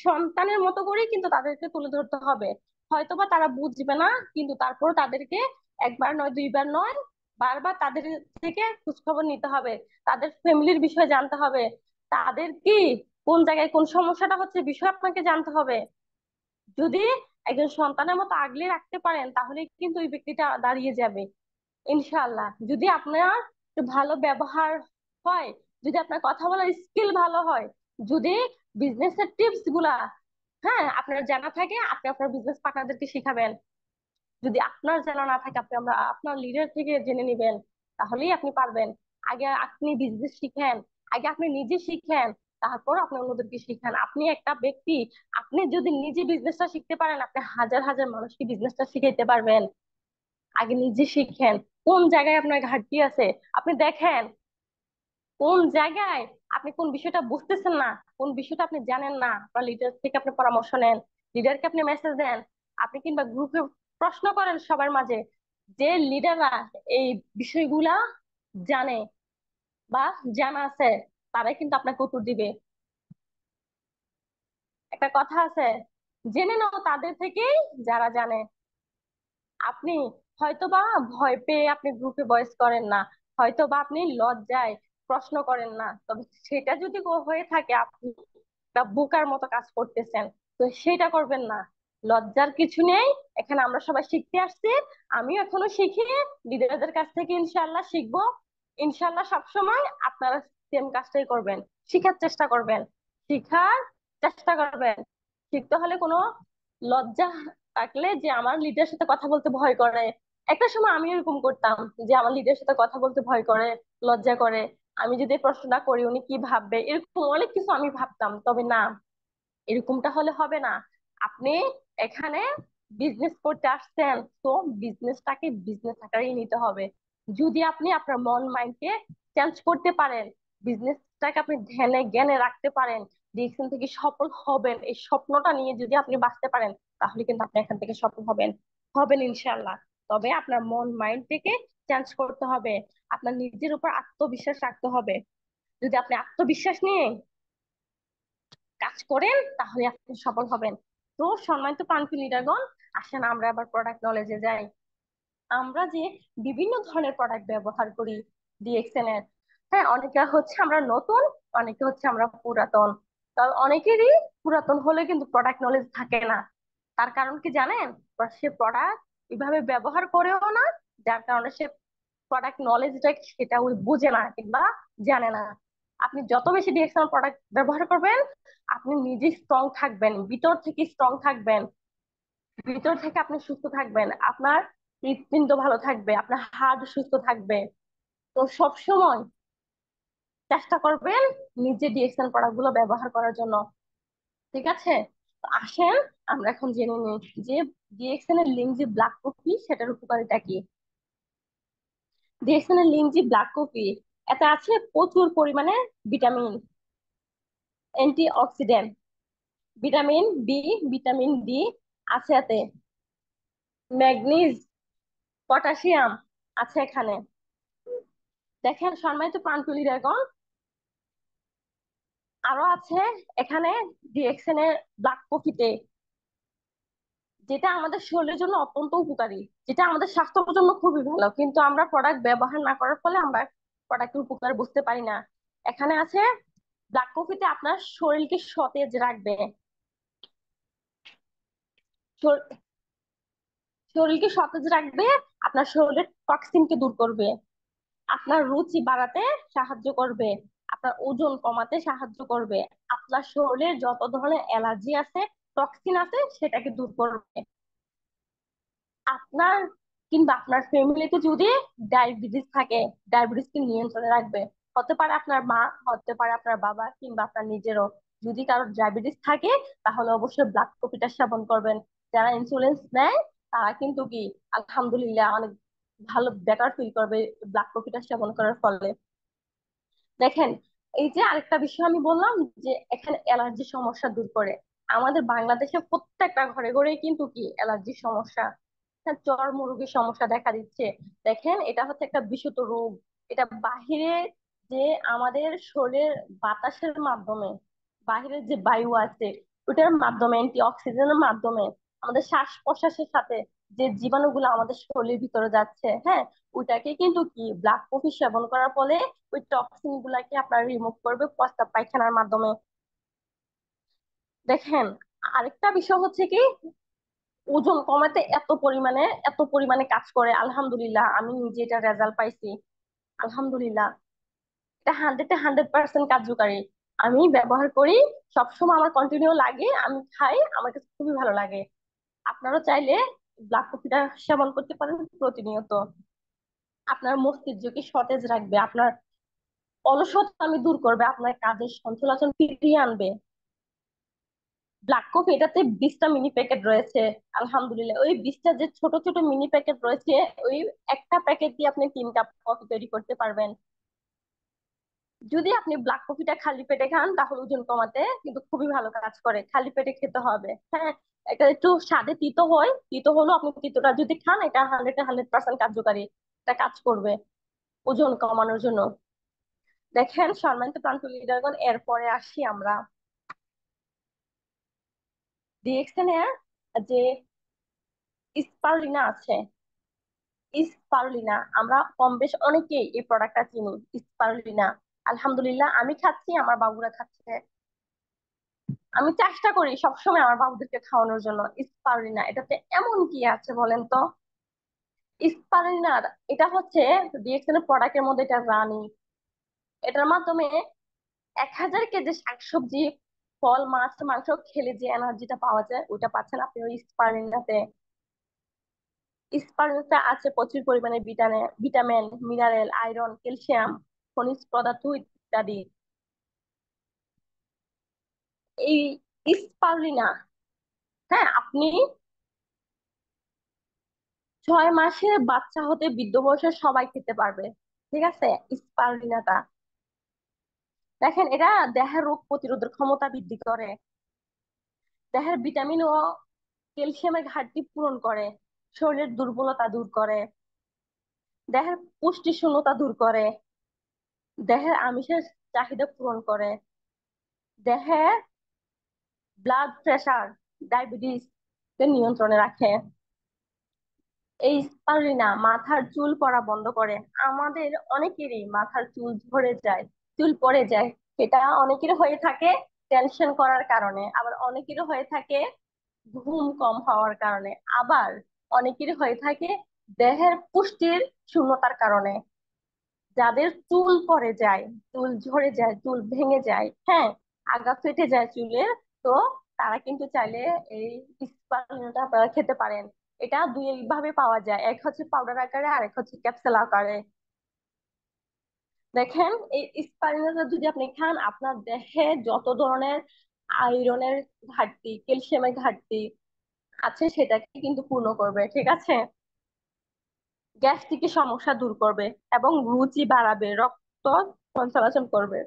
Speaker 3: সন্তানের মতো করেই কিন্তু তাদেরকে তুলে ধরতে হবে। হয়তোবা তারা বুঝবে না, কিন্তু তারপর তাদেরকে একবার নয় দুইবার নয় বারবার তাদের থেকে খোঁজখবর নিতে হবে, তাদের ফ্যামিলির বিষয়ে জানতে হবে, তাদের কি কোন জায়গায় কোন সমস্যাটা হচ্ছে বিষয় আপনাকে জানতে হবে। যদি একজন সন্তানের মতো আগলে রাখতে পারেন তাহলে কিন্তু ওই ব্যক্তিটা দাঁড়িয়ে যাবে ইনশাআল্লাহ। যদি আপনার একটু ভালো ব্যবহার হয়, যদি আপনার কথা বলার স্কিল ভালো হয়, যদি বিজনেসের টিপস গুলা হ্যাঁ আপনার জানা থাকে, আপনি আপনার বিজনেস পার্টনারদেরকে শিখাবেন। যদি আপনার জানা না থাকে আপনি আপনার লিডার থেকে জেনে নিবেন, তাহলেই আপনি পারবেন। আগে আপনি বিজনেস শিখেন, আগে আপনি নিজে শিখেন, তারপর আপনি অন্যদেরকে শিখান। আপনি একটা ব্যক্তি, আপনি যদি নিজে বিজনেসটা শিখতে পারেন, আপনি হাজার হাজার মানুষকে বিজনেসটা শিখাইতে পারবেন। আগে নিজে শিখেন, কোন জায়গায় আপনার ঘাটতি আছে আপনি দেখেন, কোন জায়গায় আপনি কোন বিষয়টা বুঝতেছেন না, কোন বিষয়টা আপনি জানেন না, বা লিডার থেকে আপনি পরামর্শ নেন, লিডারকে আপনি মেসেজ দেন, আপনি কিংবা গ্রুপে প্রশ্ন করেন সবার মাঝে। যে লিডাররা এই বিষয়গুলা জানে বা জানা আছে, তারাই কিন্তু আপনাকে উত্তর দিবে। একটা কথা আছে, জেনে নাও তাদের থেকেই যারা জানে। আপনি হয়তোবা ভয় পেয়ে আপনি গ্রুপে ভয়েস করেন না, হয়তোবা আপনি লজ্জায় প্রশ্ন করেন না, তবে সেটা যদি হয়ে থাকে আপনি একটা বোকার মতো কাজ করতেছেন। তো সেটা করবেন না, লজ্জার কিছু নেই। এখানে আমরা সবাই শিখতে আসছি, আমিও এখনো শিখি, লিডারদের কাছ থেকে ইনশাল্লাহ শিখবো। ইনশাল্লাহ সবসময় আপনারা সেম কাজটাই করবেন, শিখার চেষ্টা করবেন, শিখার চেষ্টা করবেন। শিখতে হলে কোনো লজ্জা থাকলে যে আমার লিডারের সাথে কথা বলতে ভয় করে, একটা সময় আমি এরকম করতাম যে আমার লিডারের সাথে কথা বলতে ভয় করে, লজ্জা করে, আমি যদি এই প্রশ্নটা করি উনি কি ভাববে, এরকম অনেক কিছু আমি ভাবতাম। তবে না, এরকমটা হলে হবে না। আপনি এখানে বিজনেস করতে আসছেন, তো বিজনেসটাকে বিজনেস আকারেই নিতে হবে। যদি আপনি আপনার মন মাইন্ডকে চেঞ্জ করতে পারেন, বিজনেসটাকে আপনি ধ্যানে জ্ঞানে রাখতে পারেন, ডিরেকশন থেকে সফল হবেন, এই স্বপ্নটা নিয়ে যদি আপনি বাঁচতে পারেন, তাহলে কিন্তু আপনি এখান থেকে সফল হবেন, হবেন ইনশাল্লাহ। তবে আপনার মন মাইন্ডটাকে চেঞ্জ করতে হবে, আপনার নিজের উপর আত্মবিশ্বাস রাখতে হবে। যদি আপনি আত্মবিশ্বাস নিয়ে কাজ করেন, তাহলে আপনি সফল হবেন। তো সম্মানিত প্রান্তীয় লিডারগণ, আসেন আমরা আবার প্রোডাক্ট নলেজে যাই। আমরা যে বিভিন্ন ধরনের প্রোডাক্ট ব্যবহার করি ডিএক্সএন এর, হ্যাঁ, অনেকে হচ্ছে আমরা নতুন, অনেকে হচ্ছে আমরা পুরাতন। তবে অনেকেরই পুরাতন হলে কিন্তু প্রোডাক্ট নলেজ থাকে না। তার কারণ কি জানেন? সে প্রোডাক্ট এভাবে ব্যবহার করেও না, যার কারণে সে প্রোডাক্ট নলেজটা সেটা ওই বুঝে না কিংবা জানে না। আপনি যত বেশি ডিএক্সএল প্রোডাক্ট ব্যবহার করবেন, আপনি নিজে স্ট্রং থাকবেন, ভিতর থেকে স্ট্রং থাকবেন, ভিতর থেকে আপনি সুস্থ থাকবেন, আপনার হৃৎপিণ্ড ভালো থাকবে, আপনার হার্ট সুস্থ থাকবে। তো সব সময় চেষ্টা করবেন নিজে ডিএক্সএল প্রোডাক্ট গুলো ব্যবহার করার জন্য। ঠিক আছে? তো আসেন আমরা এখন জেনে নিই যে ডিএক্সএল এর লিঙ্ক যে ব্ল্যাক কফি, সেটার উপকারিতা কি। ডিএক্সএল এর লিঙ্ক যে ব্ল্যাক কফি, এতে আছে প্রচুর পরিমাণে vitamin, anti oxidant, vitamin B, vitamin D আছে এতে, ম্যাগনিজ, পটাশিয়াম আছে এখানে। দেখেন সম্মানিত প্রাণকুলি এখন আরো আছে এখানে ডিএক্সএন এর ব্ল্যাক কফিতে, যেটা আমাদের শরীরের জন্য অত্যন্ত উপকারী, যেটা আমাদের স্বাস্থ্যের জন্য খুবই ভালো, কিন্তু আমরা প্রোডাক্ট ব্যবহার না করার ফলে আমরা প্রোডাক্টের উপকার বুঝতে পারি না। এখানে আছে ব্ল্যাক কফিতে আপনার শরীরকে সতেজ রাখবে, শরীরকে সতেজ রাখবে, আপনার শরীরের টক্সিনকে দূর করবে, আপনার রুচি বাড়াতে সাহায্য করবে, আপনার ওজন কমাতে সাহায্য করবে, আপনার শরীরে যত ধরনের অ্যালার্জি আছে, টক্সিন আছে, সেটাকে দূর করবে। আপনার কিংবা আপনার ফ্যামিলিতে যদি ডায়াবেটিস থাকে, ডায়াবেটিসকে নিয়ন্ত্রণে রাখবে। হতে পারে আপনার মা, হতে পারে আপনার বাবা, কিংবা আপনার নিজেরও। যদি কারো ডায়াবেটিস থাকে, তাহলে অবশ্যই ব্লাড কপিটা সেবন করবেন। যারা ইন্সুলিন নেয়, তারা কিন্তু কি আলহামদুলিল্লাহ অনেক ভালো বেটার ফিল করবে ব্লাড কপিটা সেবন করার ফলে। দেখেন, এই যে আরেকটা বিষয় আমি বললাম যে এখানে অ্যালার্জি সমস্যা দূর করে। আমাদের বাংলাদেশে প্রত্যেকটা ঘরে ঘরে কিন্তু কি অ্যালার্জির সমস্যা, হ্যাঁ, চর্মরোগের সমস্যা দেখা দিচ্ছে। দেখেন, এটা হচ্ছে একটা বিশুদ্ধ রোগ। এটা বাহিরে যে আমাদের শরীরের বাতাসের মাধ্যমে, বাহিরের যে বায়ু আছে ওটার মাধ্যমে, অ্যান্টি অক্সিজেনের মাধ্যমে আমাদের শ্বাস প্রশ্বাসের সাথে যে জীবাণুগুলো আমাদের শরীরের ভিতরে যাচ্ছে, হ্যাঁ, ওইটাকে কিন্তু কি ব্ল্যাক কফি সেবন করার ফলে ওই টক্সিন গুলাকে আপনার রিমুভ করবে প্রস্রাব পায়খানার মাধ্যমে। দেখেন, আরেকটা বিষয় হচ্ছে কি, ওজন কমাতে এত পরিমাণে কাজ করে, আলহামদুলিল্লাহ আমি নিজে এটা রেজাল্ট পাইছি। আলহামদুলিল্লাহ, এটা 100% কার্যকারী। আমি ব্যবহার করি, সবসময় আমার কন্টিনিউ লাগে, আমি খাই, আমার কাছে খুবই ভালো লাগে। আপনারও চাইলে ব্ল্যাক কফিটা সেবন করতে পারেন প্রতিনিয়ত। আপনার মস্তিষ্ককে সতেজ রাখবে, আপনার অলসতা আমি দূর করবে, আপনার কাজের সঞ্চালন ফিরিয়ে আনবে। ব্ল্যাক কফি এটাতে 20টা মিনি প্যাকেট রয়েছে। আলহামদুলিল্লাহ, ওই 20টা যে ছোট ছোট মিনি প্যাকেট রয়েছে, ওই একটা প্যাকেট দিয়ে আপনি 3 কাপ কফি তৈরি করতে পারবেন। যদি আপনি ব্ল্যাক কফিটা খালি পেটে খান তাহলে ওজন কমাতে কিন্তু খুবই ভালো কাজ করে। খালি পেটে খেতে হবে, হ্যাঁ। এটা একটু স্বাদে তিতো হয়, তিতো হলেও আপনি তিতোটা যদি খান এটা 100% কার্যকারী, এটা কাজ করবে ওজন কমানোর জন্য। দেখেন সম্মানিত প্রান্তীয় লিডারগণ, এরপরে আসি আমরা ডিএক্সএন এর যে স্পারুলিনা আছে। স্পারুলিনা আমরা কম বেশ অনেকেই এই প্রোডাক্টটা চিনি। স্পারুলিনা আলহামদুলিল্লাহ আমি খাচ্ছি, আমার বাবুরা খাচ্ছে। আমি চেষ্টা করি সবসময় আমার বাবুদেরকে খাওয়ানোর জন্য। স্পারুলিনা এটাতে এমন কি আছে বলেন তো? স্পারুলিনার এটা হচ্ছে ডিএক্সএন এর প্রোডাক্টের মধ্যে এটা রানী। এটার মাধ্যমে 1000 কেজি শাকসবজি, ফল, মাছ, মাংস খেলে যে এনার্জিটা পাওয়া যায় ওইটা পাচ্ছেন আপনি ওই স্পারুলিনাতে। স্পারুলিনাতে আছে প্রচুর পরিমাণে ভিটামিন, মিনারেল, আয়রন, ক্যালসিয়াম, খনিজ পদার্থ ইত্যাদি। এই স্পারুলিনা, হ্যাঁ, আপনি 6 মাসের বাচ্চা হতে বৃদ্ধ বয়সের সবাই খেতে পারবে, ঠিক আছে। স্পারুলিনাটা দেখেন, এটা দেহের রোগ প্রতিরোধের ক্ষমতা বৃদ্ধি করে, দেহের ভিটামিন ও ক্যালসিয়ামের ঘাটতি পূরণ করে, শরীরের দুর্বলতা দূর করে, দেহের পুষ্টি শূন্যতা দূর করে, দেহের আমিষের চাহিদা পূরণ করে, দেহের ব্লাড প্রেশার, ডায়াবেটিস নিয়ন্ত্রণে রাখে। এই স্পারুলিনা মাথার চুল পড়া বন্ধ করে। আমাদের অনেকেরই মাথার চুল ঝরে যায়, চুল পড়ে যায়। সেটা অনেকের হয়ে থাকে টেনশন করার কারণে, আবার অনেকের হয়ে থাকে ঘুম কম হওয়ার কারণে, আবার অনেকের হয়ে থাকে দেহের পুষ্টির শূন্যতার কারণে। যাদের চুল পড়ে যায়, চুল ঝরে যায়, চুল ভেঙে যায়, হ্যাঁ, আগা ফেটে যায় চুলের, তো তারা কিন্তু চাইলে এই স্পারুলিনাটা আপনারা খেতে পারেন। এটা দুই ভাবে পাওয়া যায়, এক হচ্ছে পাউডার আকারে আর এক হচ্ছে ক্যাপসুল আকারে। দেখেন এই স্পারুলিনাটা যদি আপনি খান, আপনার দেহে যত ধরনের আয়রনের ঘাটতি, ক্যালসিয়ামের ঘাটতি আছে সেটাকে কিন্তু পূর্ণ করবে, ঠিক আছে। গ্যাস্ট্রিকের সমস্যা দূর করবে এবং রুচি বাড়াবে, রক্ত সঞ্চালন করবে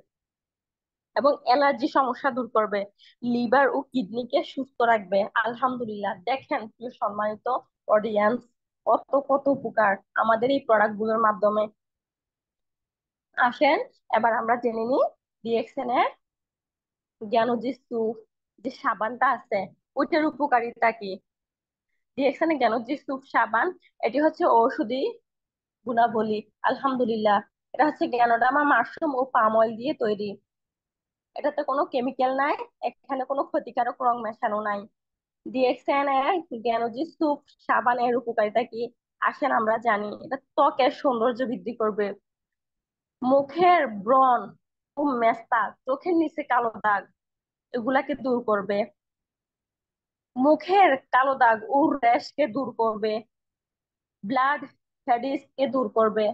Speaker 3: এবং অ্যালার্জি সমস্যা দূর করবে, লিভার ও কিডনিকে সুস্থ রাখবে। আলহামদুলিল্লাহ, দেখেন প্রিয় সম্মানিত অডিয়েন্স, কত কত উপকার আমাদের এই প্রোডাক্ট গুলোর মাধ্যমে। আসেন এবার আমরা জেনে নিই ডিএক্সএন এর জ্ঞানজি সুপ যে সাবানটা আছে ওইটার উপকারিতা কি। ডিএক্সএন এর জ্ঞানজি সুপ সাবান, এটি হচ্ছে ঔষধি গুণাবলী। আলহামদুলিল্লাহ, এটা হচ্ছে জ্ঞানডামা মাশরুম ও পাম অয়েল দিয়ে তৈরি। এটাতে কোনো কেমিক্যাল নাই, এখানে কোনো ক্ষতিকারক রং মেশানো নাই। ডিএক্সএন এর জ্ঞানজি সুপ সাবানের উপকারিতা কি আসেন আমরা জানি। এটা ত্বকের সৌন্দর্য বৃদ্ধি করবে, মুখের ব্রণ ও মেস্তা, চোখের নিচে কালো দাগ এগুলাকে দূর করবে, মুখের কালো দাগ ও র্যাশ কে দূর করবে, ব্লাড ফ্যাডিস কে দূর করবে,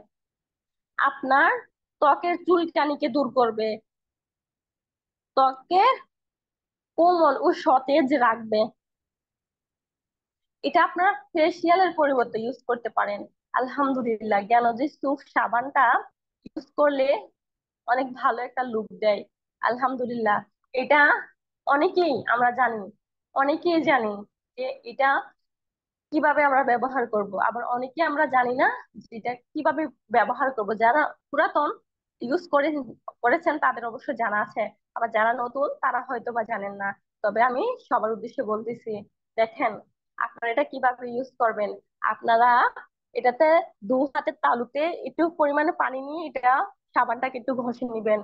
Speaker 3: আপনার ত্বকের চুলকানিকে দূর করবে, ত্বকে কোমল ও সতেজ রাখবে। এটা আপনার ফেসিয়ালের পরিবর্তে ইউজ করতে পারেন। আলহামদুলিল্লাহ, জ্ঞানজি সুপ সাবানটা ইউজ করলে অনেক ভালো একটা লুক দেয়। আলহামদুলিল্লাহ, এটা অনেকেই আমরা জানি, অনেকেই জানি যে এটা কিভাবে আমরা ব্যবহার করব, আবার অনেকে আমরা জানি না যে এটা কিভাবে ব্যবহার করব। যারা পুরাতন ইউজ করেছেন তাদের অবশ্য জানা আছে, আবার যারা নতুন তারা হয়তো বা জানেন না। তবে আমি সবার উদ্দেশ্যে বলতেছি, দেখেন আপনারা এটা কিভাবে ইউজ করবেন। আপনারা এটাতে 2 হাতের তালুতে একটু পরিমাণে পানি নিয়ে এটা সাবানটাকে একটু ঘষে নিবেন।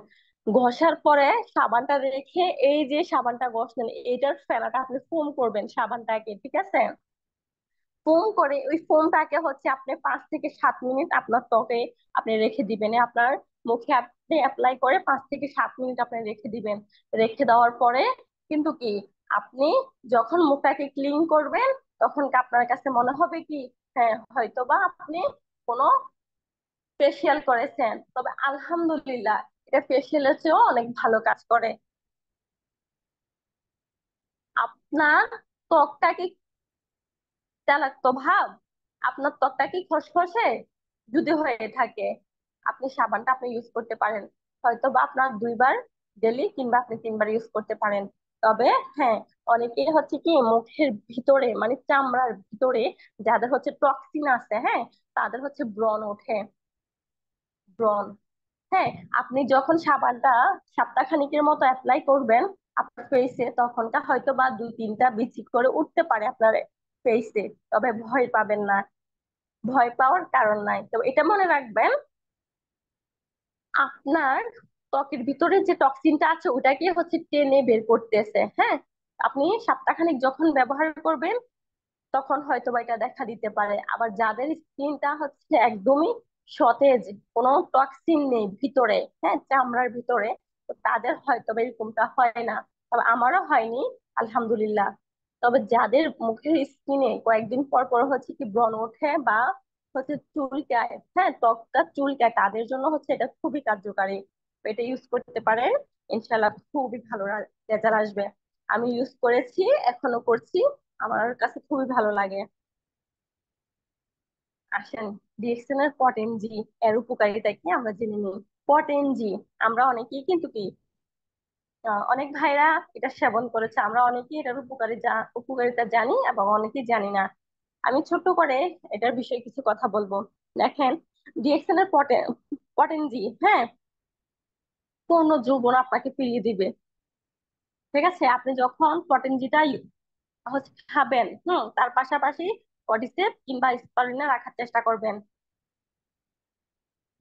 Speaker 3: ঘষার পরে সাবানটা রেখে এই যে সাবানটা ঘষলেন এটার ফেনাটা আপনি ফোম করবেন সাবানটাকে, ঠিক আছে। ফোম করে ওই ফোমটাকে হচ্ছে আপনি 5 থেকে 7 মিনিট আপনার ত্বকে আপনি রেখে দিবেন, আপনার মুখে আপনি অ্যাপ্লাই করে 5 থেকে 7 মিনিট আপনি রেখে দিবেন। রেখে দেওয়ার পরে কিন্তু কি আপনি যখন মুখটাকে ক্লিন করবেন তখন আপনার কাছে মনে হবে কি, হ্যাঁ হয়তোবা আপনি কোনো ফেসিয়াল করেছেন। তবে আলহামদুলিল্লাহ, এটা ফেসিয়ালের চেয়েও অনেক ভালো কাজ করে। আপনার ত্বকটা কি চালাক্ত ভাব, আপনার ত্বকটা কি খসখসে যদি হয়ে থাকে, আপনি সাবানটা আপনি ইউজ করতে পারেন। হয়তো বা আপনার 2 বার ডেলি কিংবা আপনি 3 বার ইউজ করতে পারেন। তবে হ্যাঁ, অনেকে হচ্ছে কি মুখের ভিতরে মানে চামড়ার ভিতরে যাদের হচ্ছে টক্সিন আছে, হ্যাঁ, তাদের হচ্ছে ব্রণ ওঠে, ব্রণ। হ্যাঁ, আপনি যখন সাবানটা সপ্তাহখানেকের মতো অ্যাপ্লাই করবেন আপনার ফেসে, তখনটা হয়তো বা 2-3টা বিচি করে উঠতে পারে আপনার ফেসে। তবে ভয় পাবেন না, ভয় পাওয়ার কারণ নাই। তো এটা মনে রাখবেন, আপনার ত্বকের ভিতরে যে টক্সিনটা আছে ওটাকে হচ্ছে টেনে বের করতেছে। হ্যাঁ, আপনি সপ্তাহখানেক যখন ব্যবহার করবেন তখন হয়তো বা এটা দেখা দিতে পারে। আবার যাদের স্কিনটা হচ্ছে একদমই সতেজ, কোনো টক্সিন নেই ভিতরে, হ্যাঁ, চামড়ার ভিতরে, তো তাদের হয়তো বা এরকমটা হয় না। তবে আমারও হয়নি, আলহামদুলিল্লাহ। তবে যাদের মুখের স্কিনে কয়েকদিন পর পর হচ্ছে কি ব্রণ ওঠে বা হচ্ছে চুলকায়, হ্যাঁ, ত্বকটা চুলকায়, তাদের জন্য হচ্ছে এটা খুবই কার্যকারী। তো এটা ইউজ করতে পারেন, ইনশাল্লাহ খুবই ভালো রেজাল্ট আসবে। আমি ইউজ করেছি, এখনো করছি, আমার কাছে খুবই ভালো লাগে। আসেন, ডিএক্সএন এর পটেনজি এর উপকারিতা কি আমরা জেনে নিই। পটেনজি, আমরা অনেকেই কিন্তু কি অনেক ভাইরা এটা সেবন করেছে, আমরা অনেকেই এটার উপকারিতা জানি এবং অনেকেই জানি না। আমি ছোট্ট করে এটার বিষয়ে কিছু কথা বলবো। দেখেন, ডিএক্সএন এর পটেনজি, হ্যাঁ, পূর্ণ যৌবন আপনাকে ফিরিয়ে দিবে। ঠিক আছে, আপনি যখন পটেনজিটা হচ্ছে খাবেন, তার পাশাপাশি কর্টিসেপ কিংবা স্পারুলিনা রাখার চেষ্টা করবেন।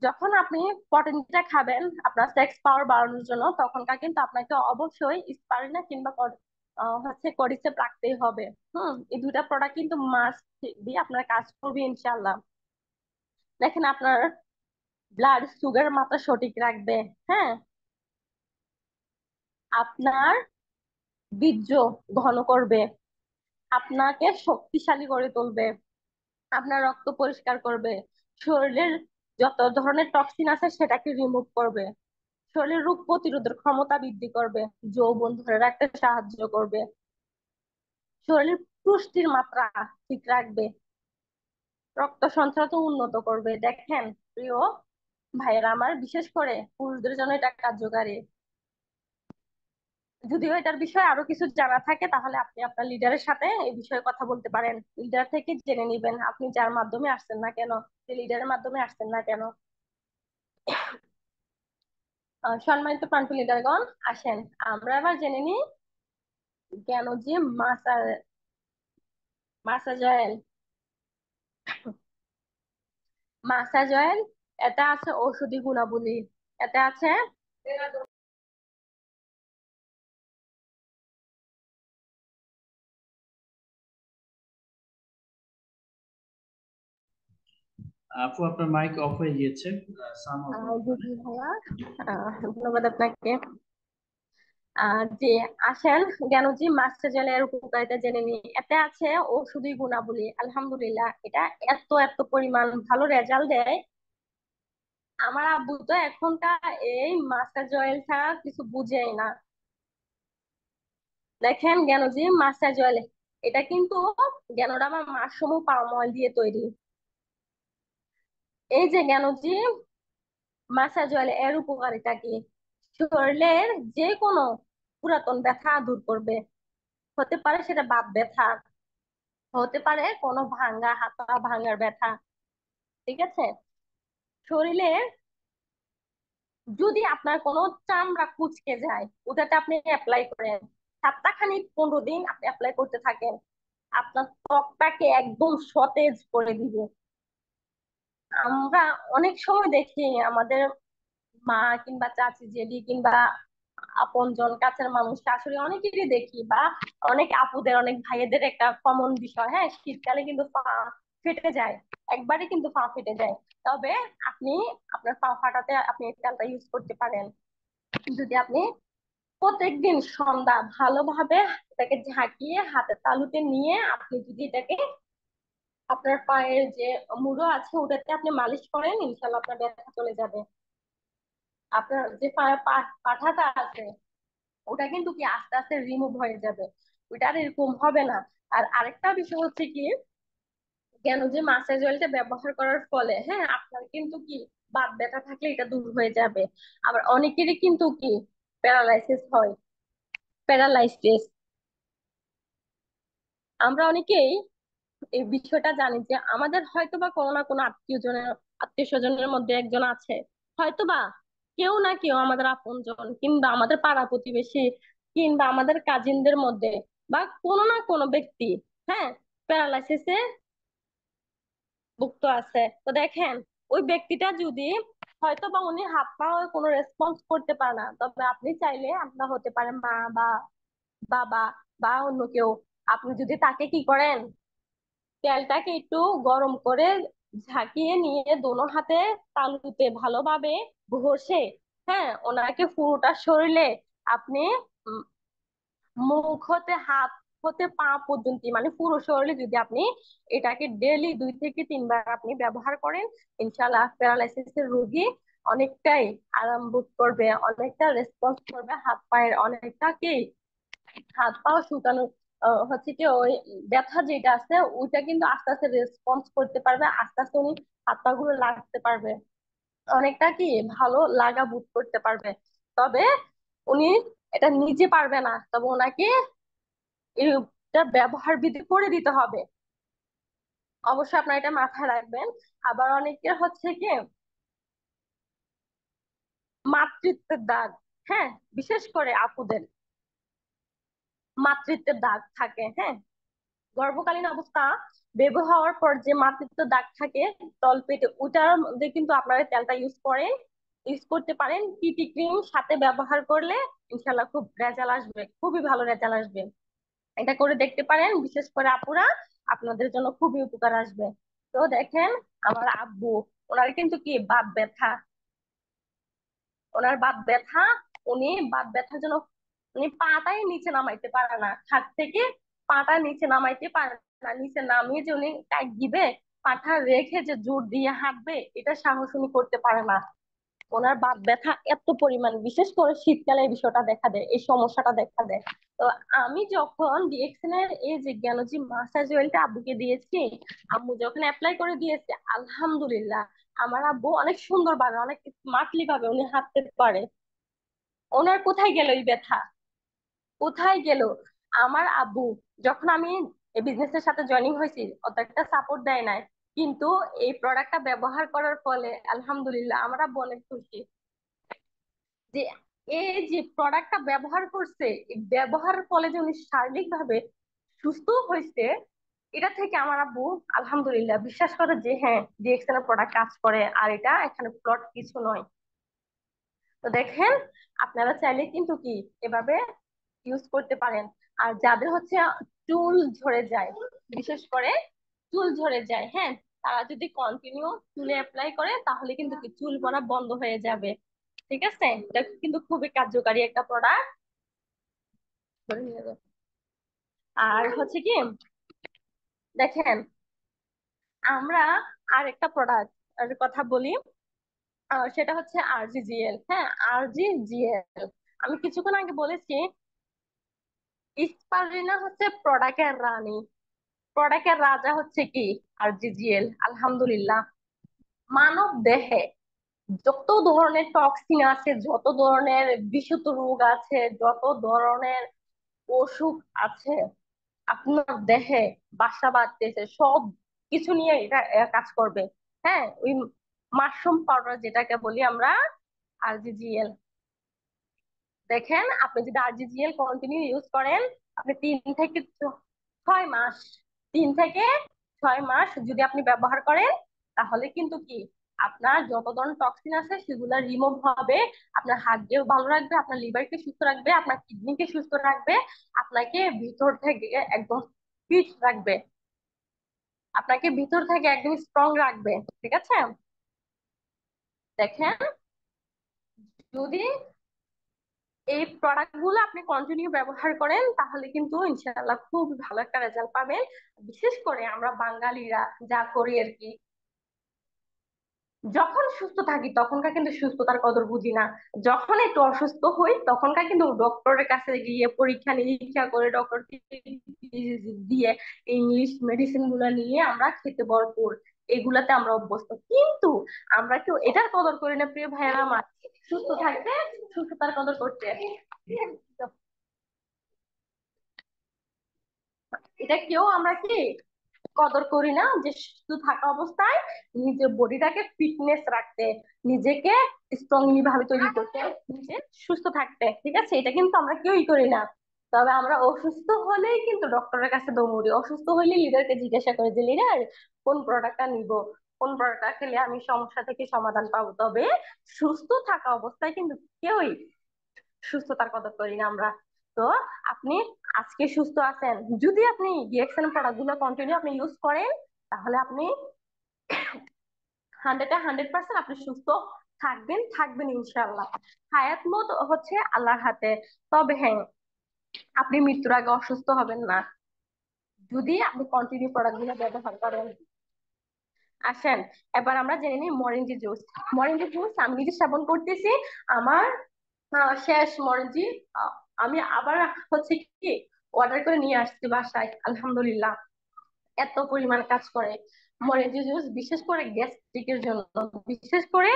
Speaker 3: যখন আপনি পটেনজিটা খাবেন আপনার সেক্স পাওয়ার বাড়ানোর জন্য, তখনকার কিন্তু আপনাকে অবশ্যই স্পারুলিনা কিংবা হচ্ছে কর্টিসেপ রাখতেই হবে। এই 2টা প্রোডাক্ট কিন্তু মাস্ট দিয়ে আপনার কাজ করবে ইনশাল্লাহ। দেখেন, আপনার ব্লাড সুগার মাত্রা সঠিক রাখবে, হ্যাঁ, আপনার বীর্য ঘন করবে, আপনাকে শক্তিশালী করে তুলবে, আপনার রক্ত পরিষ্কার করবে, শরীরের যত ধরনের টক্সিন আছে সেটাকে রিমুভ করবে, শরীরের রোগ প্রতিরোধের ক্ষমতা বৃদ্ধি করবে, যৌবন ধরে রাখতে সাহায্য করবে, শরীরের পুষ্টির মাত্রা ঠিক রাখবে, রক্ত সঞ্চালন উন্নত করবে। দেখেন প্রিয় ভাইয়েরা আমার, বিশেষ করে পুরুষদের জন্য এটা কার্যকারী। যদিও এটার বিষয়ে আরো কিছু জানা থাকে তাহলে আপনি আপনার লিডারের সাথে এই বিষয়ে কথা বলতে পারেন, লিডার থেকে জেনে নিবেন আপনি যার মাধ্যমে আসছেন না কেন, যে লিডারের মাধ্যমে আসছেন না কেন। সম্মানিত প্রান্তীয় লিডারগণ, আসেন আমরা এবার জেনে নিই কেন যে মাসাজ অয়েল। মাসাজ অয়েল, এটা আছে ঔষধি গুণাবলী, এটা আছে
Speaker 1: আপু আপনার মাইক অফ হয়ে গিয়েছে। সাউন্ড অফ করতে
Speaker 3: জি
Speaker 1: পারেন।
Speaker 3: জি ভাইয়া, ধন্যবাদ আপনাকে। যে আসেন জ্ঞানজি মাস্টার জেলের উপকারিতা জেনে নিই। এতে আছে ঔষধি গুণাবলী, আলহামদুলিল্লাহ এটা এত এত পরিমাণ ভালো রেজাল্ট দেয়। আমার আব্বু তো এখনকার এই মাস্টার অয়েল ছাড়া কিছু বুঝেই না। দেখেন জ্ঞানজি মাস্টার অয়েল, এটা কিন্তু জ্ঞানোরামা মাশরুম পাম অয়েল দিয়ে তৈরি। এই যে জ্ঞানজি মাসাজ অয়েল এর উপকারিতা কি, শরীরের যে কোনো পুরাতন ব্যথা দূর করবে। হতে পারে সেটা বাত ব্যথা, হতে পারে কোনো ভাঙ্গা হাত পা ভাঙ্গার ব্যথা। ঠিক আছে, শরীরের যদি আপনার কোনো চামড়া কুঁচকে যায় ওটাতে আপনি অ্যাপ্লাই করেন, সপ্তাহখানিক 15 দিন আপনি অ্যাপ্লাই করতে থাকেন, আপনার ত্বকটাকে একদম সতেজ করে দিবে। আমরা অনেক সময় দেখি আমাদের মা কিংবা চাচি জেঠি কিংবা আপনজন কাছের মানুষ শাশুড়ি অনেকেরই দেখি, বা অনেক আপুদের অনেক ভাইয়েদের একটা কমন বিষয়, হ্যাঁ, শীতকালে কিন্তু পা ফেটে যায়, একবারই কিন্তু পা ফেটে যায়। তবে আপনি আপনার পা ফাটাতে আপনি এই তেলটা ইউজ করতে পারেন। যদি আপনি প্রত্যেকদিন সন্ধ্যা ভালোভাবে এটাকে ঝাঁকিয়ে হাতের তালুতে নিয়ে আপনি যদি এটাকে আপনার পায়ের যে মুড়ো আছে ওটাতে আপনি মালিশ করেন, ইনশাল্লাহ আপনার ব্যথা চলে যাবে। আপনার যে পাঠাটা আছে ওটা কিন্তু কি আস্তে আস্তে রিমুভ হয়ে যাবে, ওইটা আর এরকম হবে না। আর আরেকটা বিষয় হচ্ছে কি, কেন যে মাসাজ অয়েলটা ব্যবহার করার ফলে হ্যাঁ আপনার কিন্তু কি বাত ব্যথা থাকলে এটা দূর হয়ে যাবে। আবার অনেকেরই কিন্তু কি প্যারালাইসিস হয়, প্যারালাইসিস আমরা অনেকেই এই বিষয়টা জানি যে আমাদের হয়তো বা কোনো না কোনো আত্মীয় স্বজনের মধ্যে একজন আছে, হয়তো বা কেউ না কেউ আমাদের আপনজন কিংবা আমাদের পাড়া প্রতিবেশী কিংবা আমাদের কাজিনদের মধ্যে বা কোনো না কোনো ব্যক্তি হ্যাঁ প্যারালাইসিসে ভুক্ত আছে। তো দেখেন ওই ব্যক্তিটা যদি হয়তো বা উনি হাত পা কোনো রেসপন্স করতে পারে না, তবে আপনি চাইলে আপনার হতে পারে মা বা বাবা বা অন্য কেউ, আপনি যদি তাকে কি করেন, তেলটাকে একটু গরম করে ঝাঁকিয়ে নিয়ে দোনো হাতে তালুতে ভালোভাবে ঘষে হ্যাঁ ওনাকে পুরোটা শরীরে আপনি উম, মুখ হতে হাত হতে পা পর্যন্ত মানে পুরো শরীরে যদি আপনি এটাকে ডেইলি 2 থেকে 3 বার আপনি ব্যবহার করেন, ইনশাআল্লাহ প্যারালাইসিসের রোগী অনেকটাই আরাম বোধ করবে, অনেকটা রেসপন্স করবে, হাত পায়ের অনেকটা কি হাত পাও শুকানো হচ্ছে কি ওই ব্যথা যেটা আছে ওইটা কিন্তু আস্তে আস্তে রেসপন্স করতে পারবে, আস্তে আস্তে উনি হাত পা গুলো লাগতে পারবে, অনেকটা কি ভালো লাগা বোধ করতে পারবে। তবে উনি এটা নিজে পারবে না, তবে ওনাকে এটা ব্যবহার বিধি করে দিতে হবে। অবশ্যই আপনার এটা মাথায় রাখবেন। আবার অনেকের হচ্ছে কি মাতৃত্বের দাগ, হ্যাঁ বিশেষ করে আপুদের মাতৃত্বের দাগ থাকে, হ্যাঁ গর্ভকালীন অবস্থা বেবি হওয়ার পর যে মাতৃত্ব দাগ থাকে তলপেটে, ওটার মধ্যে কিন্তু আপনারা তেলটা ইউজ করতে পারেন। পিপি ক্রিম সাথে ব্যবহার করলে ইনশাল্লাহ খুব রেজাল্ট আসবে, খুবই ভালো রেজাল্ট আসবে। এটা করে দেখতে পারেন, বিশেষ করে আপুরা আপনাদের জন্য খুবই উপকার আসবে। তো দেখেন আমার আব্বু, ওনার কিন্তু কি বাত ব্যথা, ওনার বাত ব্যথা, উনি বাত ব্যথার জন্য উনি পাটাই নিচে নামাইতে পারে না, খাট থেকে পাটা নিচে নামাইতে পারে না, নিচে নামিয়ে যে উনি টাইট দিবে পাটা রেখে যে জোর দিয়ে হাঁটবে এটা সাহস উনি করতে পারে না। ওনার বাত ব্যথা এত পরিমাণ, বিশেষ করে শীতকালে এই বিষয়টা দেখা দেয়, এই সমস্যাটা দেখা দেয়। তো আমি যখন ডিএক্সএন এর এই যে জ্ঞানজি মাসাজ অয়েলটা আব্বুকে দিয়েছি, আম্মু যখন অ্যাপ্লাই করে দিয়েছে আলহামদুলিল্লাহ আমার আব্বু অনেক সুন্দর ভাবে অনেক স্মার্টলি ভাবে উনি হাঁটতে পারে। ওনার কোথায় গেল এই ব্যথা, কোথায় গেল? আমার আব্বু যখন আমি এই বিজনেসের সাথে জয়েনিং হয়েছি অত একটা সাপোর্ট দেয় নাই, কিন্তু এই প্রোডাক্টটা ব্যবহার করার ফলে আলহামদুলিল্লাহ আমার আব্বু অনেক খুশি যে এই যে প্রোডাক্টটা ব্যবহার করছে, এই ব্যবহারের ফলে যে উনি শারীরিক ভাবে সুস্থ হয়েছে, এটা থেকে আমার আব্বু আলহামদুলিল্লাহ বিশ্বাস করে যে হ্যাঁ ডিএক্সএন এর প্রোডাক্ট কাজ করে আর এটা এখানে প্লট কিছু নয়। তো দেখেন আপনারা চাইলে কিন্তু কি এভাবে ইউজ করতে পারেন। আর যাদের হচ্ছে চুল ঝরে যায়, বিশেষ করে চুল ঝরে যায় হ্যাঁ, তারা যদি কন্টিনিউ চুলে অ্যাপ্লাই করে তাহলে কিন্তু কি চুল পড়া বন্ধ হয়ে যাবে। ঠিক আছে, এটা কিন্তু খুবই কার্যকারী একটা প্রোডাক্ট। আর হচ্ছে কি দেখেন আমরা আর একটা প্রোডাক্ট কথা বলি, সেটা হচ্ছে আরজিজিএল, হ্যাঁ আরজিজিএল। আমি কিছুক্ষণ আগে বলেছি স্পারুলিনা হচ্ছে প্রোডাক্টের রানী, প্রোডাক্টের রাজা হচ্ছে কি আরজিজিএল। আলহামদুলিল্লাহ মানব দেহে যত ধরনের টক্সিন আছে, যত ধরনের বিষাক্ত রোগ আছে, যত ধরনের অসুখ আছে আপনার দেহে বাসা বাঁধতেছে, সব কিছু নিয়ে এটা কাজ করবে। হ্যাঁ ওই মাশরুম পাউডার যেটাকে বলি আমরা আরজিজিএল, দেখেন আপনি যদি আরজিজিএল কন্টিনিউ ইউজ করেন, আপনি 3 থেকে 6 মাস, 3 থেকে 6 মাস যদি আপনি ব্যবহার করেন তাহলে কিন্তু কি আপনার যত ধরনের টক্সিন আছে সেগুলো রিমুভ হবে, আপনার হার্টকেও ভালো রাখবে, আপনার লিভারকে সুস্থ রাখবে, আপনার কিডনিকে সুস্থ রাখবে, আপনাকে ভিতর থেকে একদম ফিট রাখবে, আপনাকে ভিতর থেকে একদম স্ট্রং রাখবে। ঠিক আছে, দেখেন যদি এই প্রোডাক্ট গুলো আপনি কন্টিনিউ ব্যবহার করেন তাহলে কিন্তু ইনশাআল্লাহ খুব ভালো একটা রেজাল্ট পাবেন। বিশেষ করে আমরা বাঙালিরা যা করি আর কি, যখন সুস্থ থাকি তখনকার কিন্তু সুস্থতার কদর বুঝি না, যখন একটু অসুস্থ হই তখনকার কিন্তু ডক্টরের কাছে গিয়ে পরীক্ষা নিরীক্ষা করে ডক্টরকে দিয়ে ইংলিশ মেডিসিন গুলা নিয়ে আমরা খেতে ভরপুর, এগুলাতে আমরা অভ্যস্ত। কিন্তু আমরা কেউ এটার কদর করি না প্রিয় ভাইয়েরা আমার, সুস্থ থাকতে সুস্থতার কদর করতে। এটা কেউ আমরা কি কদর করি না যে সুস্থ থাকা অবস্থায় নিজের বডিটাকে ফিটনেস রাখতে, নিজেকে স্ট্রংলি ভাবে তৈরি করতে, নিজে সুস্থ থাকতে। ঠিক আছে, এটা কিন্তু আমরা কেউই করি না। তবে আমরা অসুস্থ হলেই কিন্তু ডক্টরের কাছে দৌড়ি, অসুস্থ হলে লিডারকে জিজ্ঞাসা করে যে লিডার কোন প্রোডাক্টটা নিব, কোন প্রোডাক্টটা খেলে আমি সমস্যা থেকে সমাধান পাবো। তবে সুস্থ থাকা অবস্থায় কিন্তু কেউই সুস্থতার কদর করি না আমরা। তো আপনি আজকে সুস্থ আছেন, যদি আপনি ডিএক্সএন প্রোডাক্ট গুলো কন্টিনিউ আপনি ইউজ করেন, তাহলে আপনি 100% আপনি সুস্থ থাকবেন থাকবেন ইনশাআল্লাহ। হায়াত মত হচ্ছে আল্লাহর হাতে। তবে হ্যাঁ, আপনি মৃত্যুর আগে অসুস্থ হবেন না যদি আপনি কন্টিনিউ প্রোডাক্ট গুলো ব্যবহার করেন। আসেন এবার আমরা জেনে নিই মরেঞ্জি জুস। মরেঞ্জি জুস আমি নিজে সেবন করতেছি, আমার শেষ মরেঞ্জি। আহ, আমি আবার হচ্ছে কি অর্ডার করে নিয়ে আসছি বাসায়, আলহামদুলিল্লাহ এত পরিমাণ কাজ করে মরেঞ্জি জুস, বিশেষ করে গ্যাস্ট্রিকের জন্য। বিশেষ করে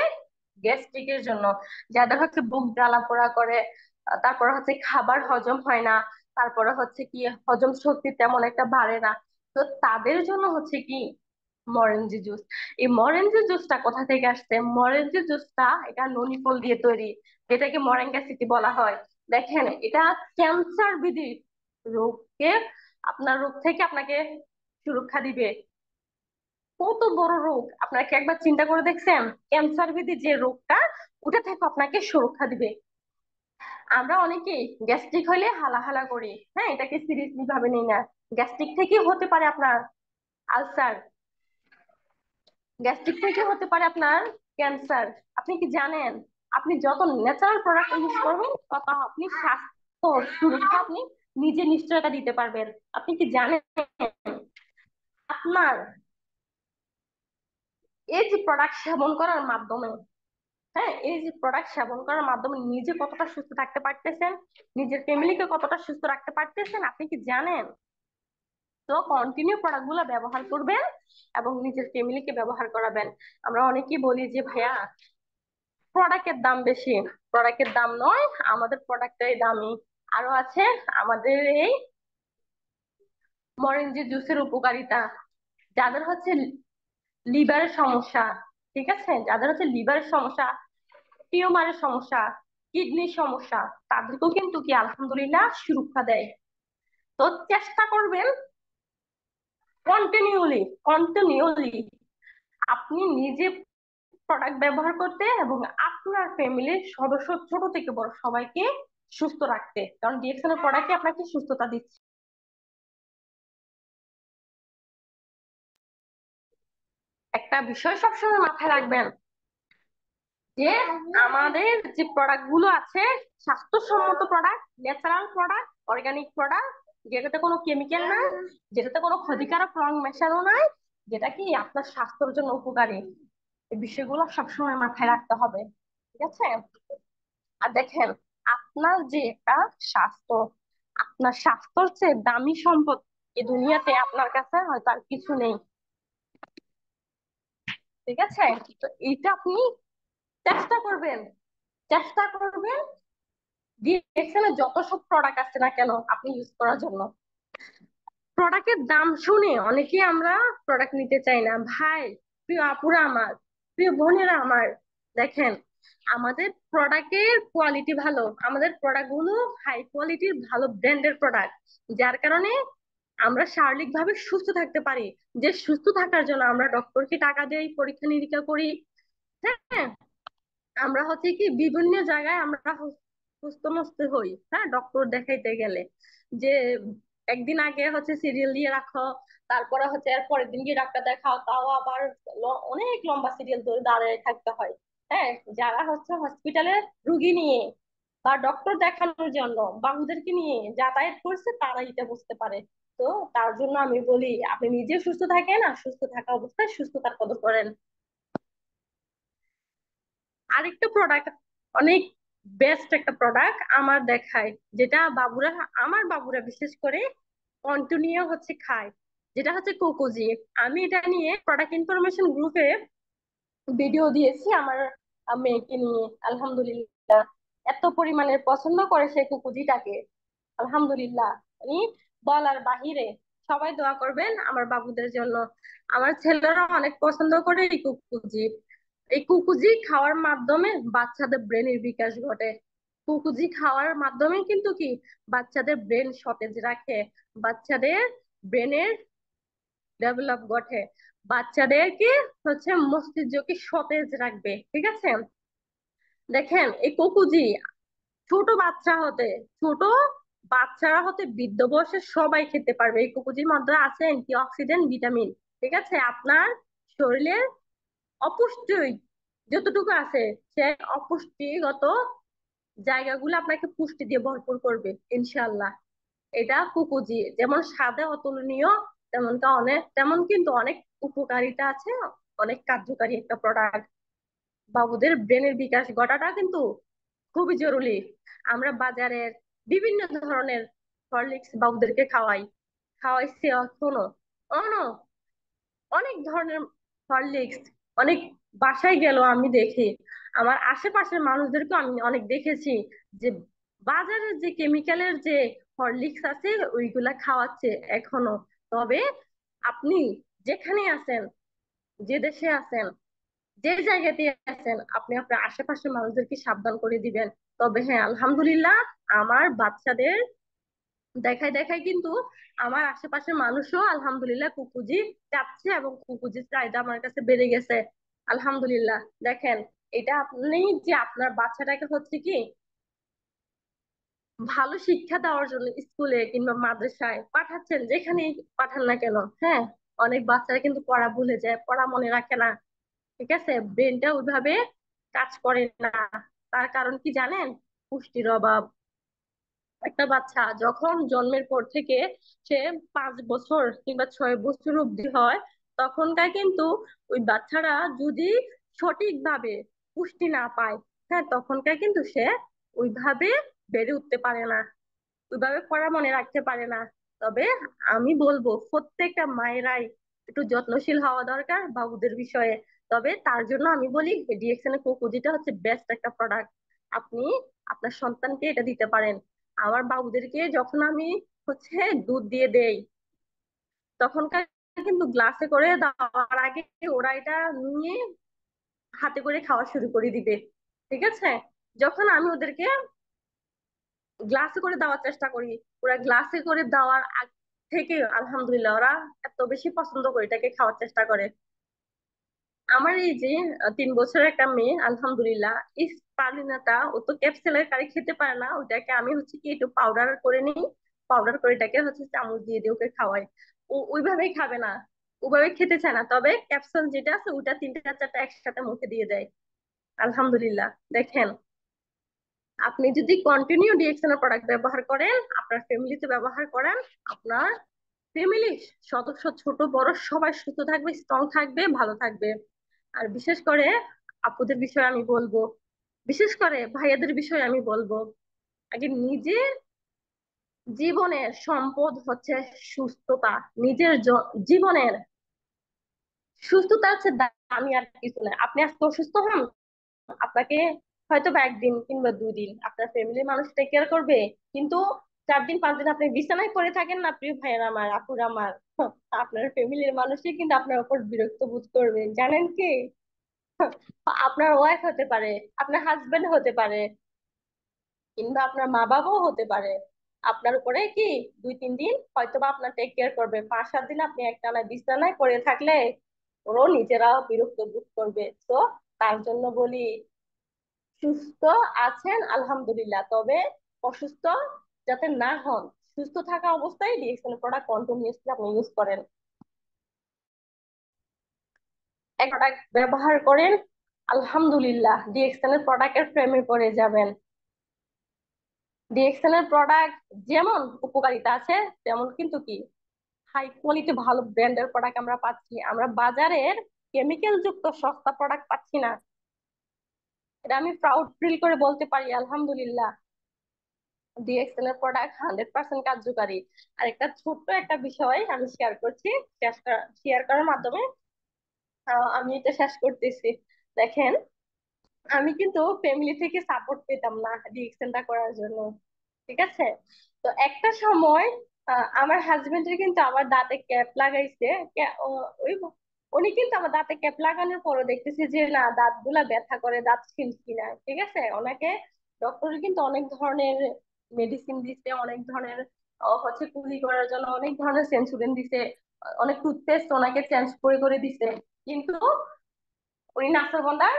Speaker 3: গ্যাস্ট্রিকের জন্য যাদের হচ্ছে বুক জ্বালা পোড়া করে, তারপরে হচ্ছে খাবার হজম হয় না, তারপরে হচ্ছে কি হজম শক্তি তেমন একটা বাড়ে না, তো তাদের জন্য হচ্ছে কি মরেঞ্জি জুস। এই মরেঞ্জি জুসটা কোথা থেকে আসছে? মরেঞ্জি জুসটা এটা ননি ফল দিয়ে তৈরি, যেটাকে মরেঙ্গা সিটি বলা হয়। দেখেন এটা ক্যান্সার বিধি রোগকে, আপনার রোগ থেকে আপনাকে সুরক্ষা দিবে। কত বড় রোগ আপনাকে একবার চিন্তা করে দেখছেন? ক্যান্সার বিধি যে রোগটা, ওটা থেকে আপনাকে সুরক্ষা দিবে। আমরা অনেকেই গ্যাস্ট্রিক হলে হালাহালা করি, হ্যাঁ এটাকে সিরিয়াসলি ভাবে নেই না। গ্যাস্ট্রিক থেকে হতে পারে আপনার আলসার, গ্যাস্ট্রিক থেকে হতে পারে আপনার ক্যান্সার। আপনি কি জানেন? আপনি যত ন্যাচারাল প্রোডাক্ট ইউজ করবেন তত আপনি স্বাস্থ্য সুরক্ষা আপনি নিজে নিশ্চয়তা দিতে পারবেন। আপনি কি জানেন আপনার এই যে প্রোডাক্ট সেবন করার মাধ্যমে, হ্যাঁ এই যে প্রোডাক্ট সেবন করার মাধ্যমে নিজে কতটা সুস্থ থাকতে পারতেছেন, নিজের ফ্যামিলিকে কতটা সুস্থ রাখতে পারতেছেন, আপনি কি জানেন? তো কন্টিনিউ প্রোডাক্ট গুলো ব্যবহার করবেন এবং নিজের ফ্যামিলিকে ব্যবহার করাবেন। আমরা অনেকেই বলি যে ভাইয়া প্রোডাক্টের দাম বেশি, প্রোডাক্টের দাম নয়, আমাদের প্রোডাক্টটাই দামি। আরো আছে আমাদের এই মরেঞ্জি জুসের উপকারিতা। যাদের হচ্ছে লিভারের সমস্যা, ঠিক আছে, যাদের হচ্ছে লিভারের সমস্যা, টিউমারের সমস্যা, কিডনির সমস্যা, তাদেরকেও কিন্তু কি আলহামদুলিল্লাহ সুরক্ষা দেয়। তো চেষ্টা করবেন কন্টিনিউলি কন্টিনিউলি আপনি নিজে প্রোডাক্ট ব্যবহার করতে এবং আপনার ফ্যামিলির সদস্য ছোট থেকে বড় সবাইকে সুস্থ রাখতে, কারণ ডিএক্সএল এর প্রোডাক্টই আপনাকে সুস্থতা দিচ্ছে। একটা বিষয় সবসময় মাথায় রাখবেন যে আমাদের যে প্রোডাক্ট গুলো আছে স্বাস্থ্যসম্মত product, natural product, organic product, যেটাতে কোনো কেমিক্যাল নাই, যেটাতে কোনো ক্ষতিকারক রং মেশানো নাই, যেটা কি আপনার স্বাস্থ্যের জন্য উপকারী। এই বিষয়গুলো সবসময় মাথায় রাখতে হবে। ঠিক আছে? আর দেখেন আপনার যে একটা স্বাস্থ্য, আপনার স্বাস্থ্যর চেয়ে দামি সম্পদ এই দুনিয়াতে আপনার কাছে হয়তো আর কিছু নেই। ঠিক আছে? তো এইটা আপনি চেষ্টা করবেন, চেষ্টা করবেন ডিএক্সএল এর যত সব প্রোডাক্ট আছে না কেন আপনি ইউজ করার জন্য। প্রোডাক্টের দাম শুনে অনেকেই আমরা প্রোডাক্ট নিতে চাই না ভাই। প্রিয় আপুরা আমার, প্রিয় বোনেরা আমার, দেখেন আমাদের প্রোডাক্টের কোয়ালিটি ভালো, আমাদের প্রোডাক্ট গুলো হাই কোয়ালিটির ভালো ব্র্যান্ডের প্রোডাক্ট, যার কারণে আমরা শারীরিক ভাবে সুস্থ থাকতে পারি। যে সুস্থ থাকার জন্য আমরা ডক্টরকে টাকা দেই, পরীক্ষা নিরীক্ষা করি, হ্যাঁ আমরা হচ্ছে কি বিভিন্ন জায়গায় আমরা সুস্থ মস্ত হই, হ্যাঁ ডক্টর দেখাইতে গেলে যে একদিন আগে হচ্ছে সিরিয়াল দিয়ে রাখো, তারপরে হচ্ছে এর পরের দিন গিয়ে ডাক্তার দেখাও, তাও আবার অনেক লম্বা সিরিয়াল ধরে দাঁড়িয়ে থাকতে হয়। হ্যাঁ যারা হচ্ছে হসপিটালে রুগী নিয়ে বা ডক্টর দেখানোর জন্য বাহুদেরকে নিয়ে যাতায়াত করছে তারা এটা বুঝতে পারে। তো তার জন্য আমি বলি আপনি নিজে সুস্থ থাকেন আর সুস্থ থাকা অবস্থায় সুস্থতার কদর করেন। আরেকটা প্রোডাক্ট অনেক বেস্ট একটা প্রোডাক্ট আমার দেখায়, যেটা বাবুরা, আমার বাবুরা বিশেষ করে কন্টিনিউ হচ্ছে খায়, যেটা হচ্ছে কোকোজি। আমি এটা নিয়ে প্রোডাক্ট ইনফরমেশন গ্রুপে ভিডিও দিয়েছি আমার মেয়েকে নিয়ে। আলহামদুলিল্লাহ এত পরিমাণে পছন্দ করে সে কুকুজিটাকে, আলহামদুলিল্লাহ। মানে বলার বাহিরে। সবাই দোয়া করবেন আমার বাবুদের জন্য। আমার ছেলেরা অনেক পছন্দ করে এই কুকুজি। এই কুকুজি খাওয়ার মাধ্যমে বাচ্চাদের ব্রেনের বিকাশ ঘটে। কুকুজি খাওয়ার মাধ্যমে কিন্তু কি বাচ্চাদের ব্রেন সতেজ রাখে, বাচ্চাদের ব্রেনের ডেভেলপ ঘটে, বাচ্চাদেরকে হচ্ছে মস্তিষ্ককে সতেজ রাখবে, ঠিক আছে। দেখেন এই কুকুজি ছোট বাচ্চা হতে, ছোট বাচ্চারা হতে বৃদ্ধ বয়সে সবাই খেতে পারবে। এই কুকুজির মধ্যে আছে অ্যান্টিঅক্সিডেন্ট, ভিটামিন, ঠিক আছে। আপনার শরীরের অপুষ্টি যতটুকু আছে সে অপুষ্টিগত জায়গাগুলো আপনাকে পুষ্টি দিয়ে ভরপুর করবে ইনশাল্লাহ। এটা কুকুজি যেমন স্বাদে অতুলনীয়, তেমন কিন্তু অনেক উপকারিতা আছে, অনেক কার্যকারী একটা প্রোডাক্ট। বাবুদের ব্রেনের বিকাশ ঘটাটা কিন্তু খুবই জরুরি। আমরা বাজারের বিভিন্ন ধরনের হরলিক্স বাবুদেরকে খাওয়াইছি এখনো অনো অনেক ধরনের হরলিক্স। অনেক বাসায় গেল আমি দেখি, আমার আশেপাশের মানুষদেরকে আমি অনেক দেখেছি যে বাজারের যে কেমিক্যালের যে হরলিক্স আছে ওইগুলা খাওয়াচ্ছে এখনো। তবে আপনি যেখানে আছেন, যে দেশে আছেন, যে জায়গাতে আছেন, আপনি আপনার আশেপাশের মানুষদেরকে সাবধান করে দিবেন। তবে হ্যাঁ আলহামদুলিল্লাহ আমার বাচ্চাদের দেখাই দেখাই কিন্তু আমার আশেপাশের মানুষও আলহামদুলিল্লাহ কুকুজি চাচ্ছে, এবং কুকুজির চাহিদা আমার কাছে বেড়ে গেছে আলহামদুলিল্লাহ। দেখেন এটা আপনি যে আপনার বাচ্চাটাকে হচ্ছে কি ভালো শিক্ষা দেওয়ার জন্য স্কুলে কিংবা মাদ্রাসায় পাঠাচ্ছেন, যেখানে পাঠান না কেন, হ্যাঁ, অনেক বাচ্চারা কিন্তু পড়া ভুলে যায়, পড়া মনে রাখে না, ঠিক আছে, ব্রেনটা ওইভাবে কাজ করে না। তার কারণ কি জানেন? পুষ্টির অভাব। একটা বাচ্চা যখন জন্মের পর থেকে সে 5 বছর কিংবা 6 বছর অব্দি হয়, তখনকার কিন্তু ওই বাচ্চারা যদি সঠিকভাবে পুষ্টি না পায়, হ্যাঁ, তখনকার কিন্তু সে ওইভাবে বেড়ে উঠতে পারে না, ওইভাবে পড়া মনে রাখতে পারে না। তবে আমি বলবো প্রত্যেকটা মায়েরাই একটু যত্নশীল হওয়া দরকার বাবুদের বিষয়ে। তবে তার জন্য আমি বলি ডিএক্সএন কোকোজিটা হচ্ছে বেস্ট একটা প্রোডাক্ট। আপনি আপনার সন্তানকে এটা দিতে পারেন। আমার বাবুদেরকে যখন আমি হচ্ছে দুধ দিয়ে দেই, তখনকার কিন্তু গ্লাসে করে দেওয়ার আগে ওরা এটা নিয়ে হাতে করে খাওয়া শুরু করে দিবে, ঠিক আছে। যখন আমি ওদেরকে গ্লাসে করে দেওয়ার চেষ্টা করি, ওরা গ্লাসে করে দেওয়ার আগ থেকে আলহামদুলিল্লাহ ওরা এত বেশি পছন্দ করে এটাকে খাওয়ার চেষ্টা করে। আমার এই যে 3 বছরের একটা মেয়ে আলহামদুলিল্লাহ, এই স্পারুলিনাটা ও তো ক্যাপসুলের কারি খেতে পারে না, ওটাকে আমি হচ্ছে কি একটু পাউডার করে নিই, পাউডার করে এটাকে হচ্ছে চামচ দিয়ে দিয়ে ওকে খাওয়াই। ও ওইভাবেই খাবে না, ওইভাবে খেতে চায় না, তবে ক্যাপসুল যেটা আছে ওটা 3টা 4টা একসাথে মুখে দিয়ে দেয় আলহামদুলিল্লাহ। দেখেন আপনি যদি কন্টিনিউ ডিএক্সএন এর প্রোডাক্ট ব্যবহার করেন, আপনার ফ্যামিলিতে ব্যবহার করেন, আপনার ফ্যামিলি সদস্য ছোট বড় সবাই সুস্থ থাকবে, স্ট্রং থাকবে, ভালো থাকবে। আর বিশেষ করে আপুদের বিষয়ে আমি বলবো, বিশেষ করে ভাইয়াদের বিষয়ে আমি বলবো, আগে নিজের জীবনের সম্পদ হচ্ছে সুস্থতা। নিজের জীবনের সুস্থতা হচ্ছে দামি আর কিছু না। আপনি আজকে অসুস্থ হন, আপনাকে হয়তো বা একদিন কিংবা 2 দিন আপনার ফ্যামিলির মানুষ টেক কেয়ার করবে, কিন্তু 4 দিন 5 দিন আপনি বিছানায় পড়ে থাকেন না প্রিয় ভাইয়ের আমার, আপুর আমার, আপনার ফ্যামিলির মানুষই কিন্তু আপনার উপর বিরক্ত বোধ করবে। জানেন কি? আপনার ওয়াইফ হতে পারে, আপনার হাজবেন্ড হতে পারে, কিংবা আপনার মা বাবাও হতে পারে। আপনার উপরে কি 2-3 দিন হয়তো বা আপনার টেক কেয়ার করবে, 5-7 দিন আপনি একটানা বিছানায় পড়ে থাকলে ওরাও নিজেরাও বিরক্ত বোধ করবে। তো তার জন্য বলি সুস্থ আছেন আলহামদুলিল্লাহ, তবে অসুস্থ যাতে না হন, সুস্থ থাকা অবস্থায় ডিএক্সএল প্রোডাক্ট কন্টিনিউসলি আপনি ইউজ করেন, এক প্রোডাক্ট ব্যবহার করেন, আলহামদুলিল্লাহ ডিএক্সএল এর প্রোডাক্টের প্রেমে পড়ে যাবেন। ডিএক্সএল এর প্রোডাক্ট যেমন উপকারিতা আছে, তেমন কিন্তু কি হাই কোয়ালিটি ভালো ব্র্যান্ডের প্রোডাক্ট আমরা পাচ্ছি, আমরা বাজারের কেমিক্যাল যুক্ত সস্তা প্রোডাক্ট পাচ্ছি না। এটা আমি প্রাউড ফিল করে বলতে পারি, আলহামদুলিল্লাহ। ডিএক্সএল এর প্রোডাক্ট 100% কার্যকারী। আর একটা ছোট্ট একটা বিষয় আমি শেয়ার করছি, শেয়ার করার মাধ্যমে আমি এটা শেষ করতেছি। দেখেন, আমি কিন্তু ফ্যামিলি থেকে সাপোর্ট পেতাম না ডিএক্সএলটা করার জন্য, ঠিক আছে? তো একটা সময় আমার হাজবেন্ডের কিন্তু আমার দাঁতে ক্যাপ লাগাইছে। ওই উনি কিন্তু আমার দাঁতে ক্যাপ লাগানোর পরও দেখতেছি যে না, দাঁত গুলা ব্যথা করে, দাঁত ছিলকি না, ঠিক আছে? ওনাকে ডক্টর কিন্তু অনেক ধরনের মেডিসিন দিছে, অনেক ধরনের হচ্ছে কুলি করার জন্য অনেক ধরনের সেন্সুরিন দিছে, অনেক টুথপেস্ট ওনাকে চেঞ্জ করে করে দিছে, কিন্তু উনি নাছোড়বান্দার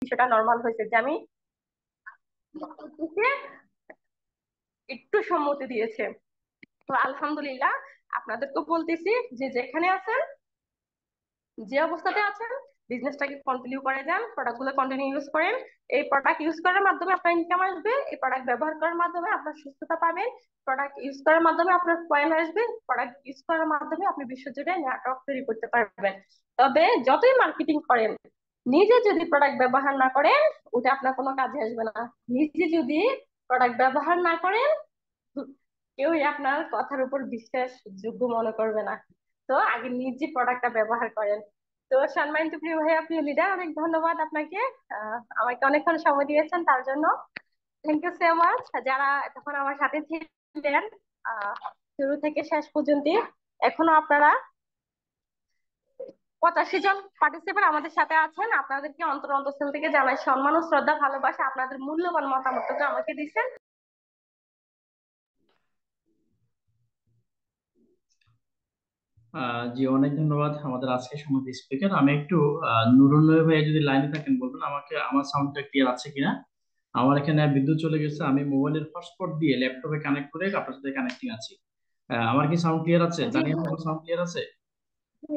Speaker 3: বিষয়টা নর্মাল হয়েছে যে আমি একটু সম্মতি দিয়েছে। তো আলহামদুলিল্লাহ, আপনাদেরকে বলতেছি যে যেখানে আছেন, যে অবস্থাতে আছেন, বিজনেসটাকে কন্টিনিউ করে যান, প্রোডাক্ট গুলো কন্টিনিউ ইউজ করেন। এই প্রোডাক্ট ইউজ করার মাধ্যমে আপনার ইনকাম আসবে, এই প্রোডাক্ট ব্যবহার করার মাধ্যমে আপনার সুস্থতা পাবেন, প্রোডাক্ট ইউজ করার মাধ্যমে আপনার পয়েন্ট আসবে, প্রোডাক্ট ইউজ করার মাধ্যমে আপনি বিশ্বজুড়ে নেটওয়ার্ক তৈরি করতে পারবেন। তবে যতই মার্কেটিং করেন, নিজে যদি প্রোডাক্ট ব্যবহার না করেন, ওটা আপনার কোনো কাজে আসবে না। নিজে যদি প্রোডাক্ট ব্যবহার না করেন, কেউই আপনার কথার উপর বিশ্বাস যোগ্য মনে করবে না। তো আগে নিজে প্রোডাক্টটা ব্যবহার করেন। তো সম্মানিত প্রিয় ভাইয়া, প্রিয় লিডার, অনেক ধন্যবাদ আপনাকে। আমাকে অনেকক্ষণ সময় দিয়েছেন তার জন্য থ্যাংক ইউ সো মাচ। যারা তখন আমার সাথে ছিলেন আহ শুরু থেকে শেষ পর্যন্ত, এখনো আপনারা 85 জন পার্টিসিপেন্ট আমাদের সাথে আছেন, আপনাদেরকে অন্তর অন্তঃস্থল থেকে জানাই সম্মান ও শ্রদ্ধা, ভালোবাসা। আপনাদের মূল্যবান মতামতটুকু আমাকে দিচ্ছেন।
Speaker 1: জি, অনেক ধন্যবাদ আমাদের আজকে সম্মানিত স্পিকার। আমি একটু নুরুন্নয় ভাইয়া যদি লাইনে থাকেন বলবেন আমাকে, আমার সাউন্ডটা ক্লিয়ার আছে কিনা। আমার এখানে বিদ্যুৎ চলে গেছে, আমি মোবাইলের হটস্পট দিয়ে ল্যাপটপে কানেক্ট করে আপনার সাথে কানেক্টিং আছি। আমার কি সাউন্ড ক্লিয়ার আছে?
Speaker 3: জি
Speaker 1: জানি
Speaker 3: জি
Speaker 1: আমার সাউন্ড ক্লিয়ার আছে?
Speaker 3: জি।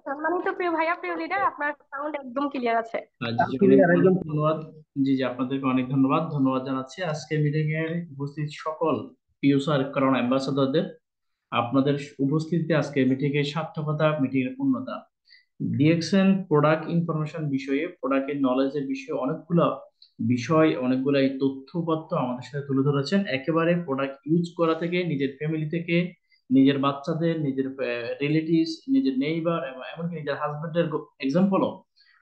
Speaker 3: সম্মানিত প্রিয় ভাইয়া, প্রিয় লিডার, আপনার সাউন্ড একদম ক্লিয়ার আছে।
Speaker 1: জি জি, অনেক অনেক ধন্যবাদ। জি জি, আপনাদেরকে অনেক ধন্যবাদ ধন্যবাদ জানাচ্ছি আজকে মিটিং এ উপস্থিত সকল পিউসার করোনা অ্যাম্বাসাদরদের। আপনাদের উপস্থিতিতে আজকে মিটিং এর সার্থকতা, মিটিং এর পূর্ণতা। ডিএক্সএন প্রোডাক্ট ইনফরমেশন বিষয়ে, প্রোডাক্টের নলেজের বিষয়ে অনেকগুলো বিষয়, অনেকগুলো এই তথ্যপত্র আমাদের সাথে তুলে ধরেছেন। একেবারে প্রোডাক্ট ইউজ করা থেকে, নিজের ফ্যামিলি থেকে, নিজের বাচ্চাদের, নিজের রিলেটিভস, নিজের নেইবার এবং এমনকি নিজের হাজবেন্ডের এক্সাম্পলও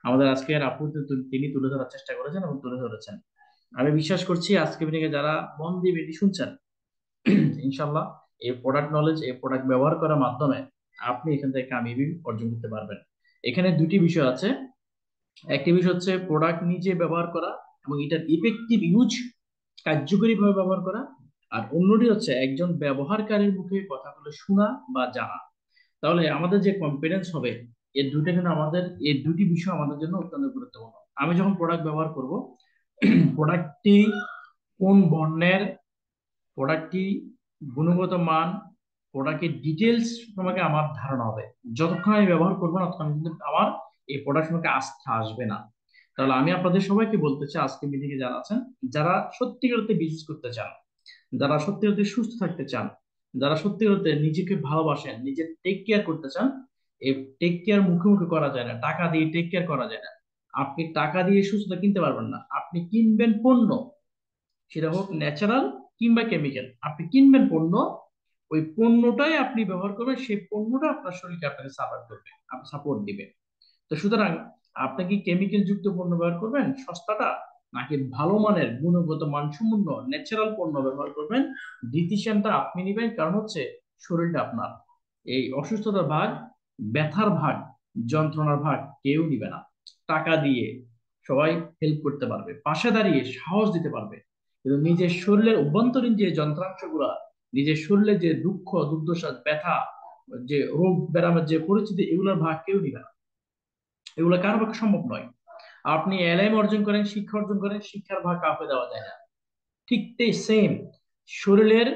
Speaker 1: আমাদের আজকের আপু তিনি তুলে ধরার চেষ্টা করেছেন এবং তুলে ধরেছেন। আমি বিশ্বাস করছি আজকে মিটিং এ যারা মন দিয়ে এটি শুনছেন, ইনশাল্লাহ এই প্রোডাক্ট নলেজ, এই প্রোডাক্ট ব্যবহার করার মাধ্যমে আপনি এখান থেকে কামিয়াবি অর্জন করতে পারবেন। এখানে দুটি বিষয় আছে। একটি বিষয় হচ্ছে প্রোডাক্ট নিজে ব্যবহার করা এবং এটার ইফেক্টিভ ইউজ, কার্যকরী ভাবে ব্যবহার করা। আর অন্যটি হচ্ছে একজন ব্যবহারকারীর মুখে কথাগুলো শোনা বা জানা। তাহলে আমাদের যে কনফিডেন্স হবে, এর দুটো কিন্তু আমাদের, এই দুটি বিষয় আমাদের জন্য অত্যন্ত গুরুত্বপূর্ণ। আমি যখন প্রোডাক্ট ব্যবহার করব, প্রোডাক্টটি কোন বর্ণের, প্রোডাক্টটি গুণগত মান, প্রোডাক্টের ডিটেলস তোমাকে আমার ধারণা হবে। যতক্ষণ আমি ব্যবহার করবো না ততক্ষণ কিন্তু আমার এই প্রোডাক্ট সম্পর্কে আস্থা আসবে না। তাহলে আমি আপনাদের সবাইকে বলতে চাই, আজকে মিটিং এ যারা আছেন, যারা সত্যিকার অর্থে বিজনেস করতে চান, যারা সত্যি অর্থে সুস্থ থাকতে চান, যারা সত্যি অর্থে নিজেকে ভালোবাসেন, নিজের টেক কেয়ার করতে চান, এই টেক কেয়ার মুখে মুখে করা যায় না, টাকা দিয়ে টেক কেয়ার করা যায় না। আপনি টাকা দিয়ে সুস্থতা কিনতে পারবেন না। আপনি কিনবেন পণ্য, সেটা হোক ন্যাচারাল কিংবা কেমিক্যাল। আপনি কিনবেন পণ্য, ওই পণ্যটাই আপনি ব্যবহার করবেন, সেই পণ্যটা আপনার শরীরকে আপনাকে সাপোর্ট করবে, সাপোর্ট দিবে। তো সুতরাং আপনি কি কেমিক্যাল যুক্ত পণ্য ব্যবহার করবেন সস্তাটা, নাকি ভালো মানের গুণগত মানসম্পন্ন ন্যাচারাল পণ্য ব্যবহার করবেন? ডিসিশনটা আপনি নেবেন। কারণ হচ্ছে শরীরটা আপনার। এই অসুস্থতার ভাগ, ব্যথার ভাগ, যন্ত্রণার ভাগ কেউ নিবে না। টাকা দিয়ে সবাই হেল্প করতে পারবে, পাশে দাঁড়িয়ে সাহস দিতে পারবে, কিন্তু নিজের শরীরের অভ্যন্তরীণ যে যন্ত্রাংশ গুলা, নিজের শরীরে যে দুঃখ দুর্দশা ব্যথা, যে রোগ ব্যারামের যে পরিস্থিতি, এগুলোর ভাগ কেউ নিবে না। এগুলো কারো পক্ষে সম্ভব নয়। আপনি এলএম অর্জন করেন, শিক্ষা অর্জন করেন, শিক্ষার ভাগ কাউকে দেওয়া যায় না। ঠিক সেম শরীরের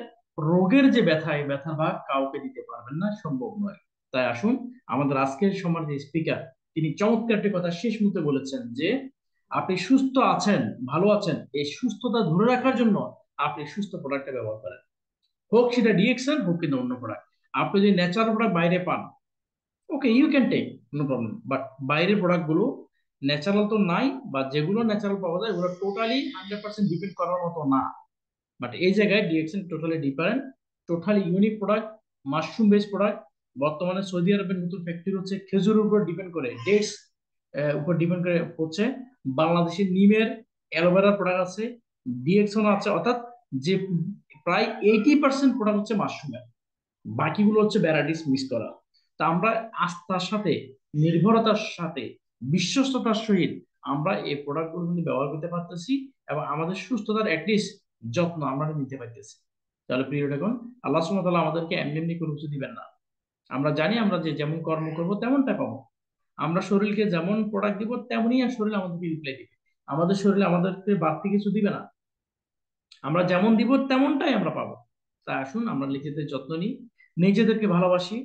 Speaker 1: রোগের যে ব্যথা, এই ব্যথার ভাগ কাউকে দিতে পারবেন না, সম্ভব নয়। তাই আসুন, আমাদের আজকের সম্মানিত স্পিকার তিনি চমৎকার একটি কথা শেষ মুহূর্তে বলেছেন যে আপনি সুস্থ আছেন, ভালো আছেন, এই সুস্থতা ধরে রাখার জন্য আপনি সুস্থ প্রোডাক্টটা ব্যবহার করেন, হোক সেটা ডিএক্সএন হোক কিন্তু অন্য প্রোডাক্ট। আপনি যদি ন্যাচারাল প্রোডাক্ট বাইরে পান, okay you can take, no problem, but বাইরের প্রোডাক্ট গুলো ন্যাচারাল তো নাই, বা যেগুলো ন্যাচারাল পাওয়া যায় ওগুলো টোটালি 100% ডিপেন্ড করার মতো না। বাট এই জায়গায় DXN totally different, totally unique product, mushroom based product. বর্তমানে সৌদি আরবের নতুন ফ্যাক্টরি হচ্ছে খেজুরের উপর ডিপেন্ড করে, ডেটস উপর ডিপেন্ড করে হচ্ছে। বাংলাদেশের নিমের অ্যালোভেরা প্রোডাক্ট আছে, ডিএক্সন আছে, অর্থাৎ যে প্রায় 80% প্রোডাক্ট হচ্ছে মাশরুমের, বাকিগুলো হচ্ছে ভ্যারাইটিস মিক্স করা। তা আমরা আস্থার সাথে, নির্ভরতার সাথে, বিশ্বস্ততার সহিত আমরা এই প্রোডাক্টগুলো কিন্তু ব্যবহার করতে পারতেছি, এবং আমাদের সুস্থতার অ্যাটলিস্ট যত্ন আমরা নিতে পারতেছি। তাহলে প্রিয় দেখুন, আল্লাহ সুবহানাহু ওয়া তাআলা আমাদেরকে এমনি এমনি কোনো কিছু দিবেন না। আমরা জানি আমরা যে যেমন কর্ম করব তেমনটা পাবো। আমরা শরীরকে যেমন প্রোডাক্ট দিব তেমনই আর শরীর আমাদেরকে রিপ্লাই দিবে। আমাদের শরীরে আমাদেরকে বাড়তি কিছু দিবে না, আমরা যেমন দিব তেমনটাই আমরা পাবো। তাই আসুন আমরা নিজেদের যত্ন নিই, নিজেদেরকে ভালোবাসি।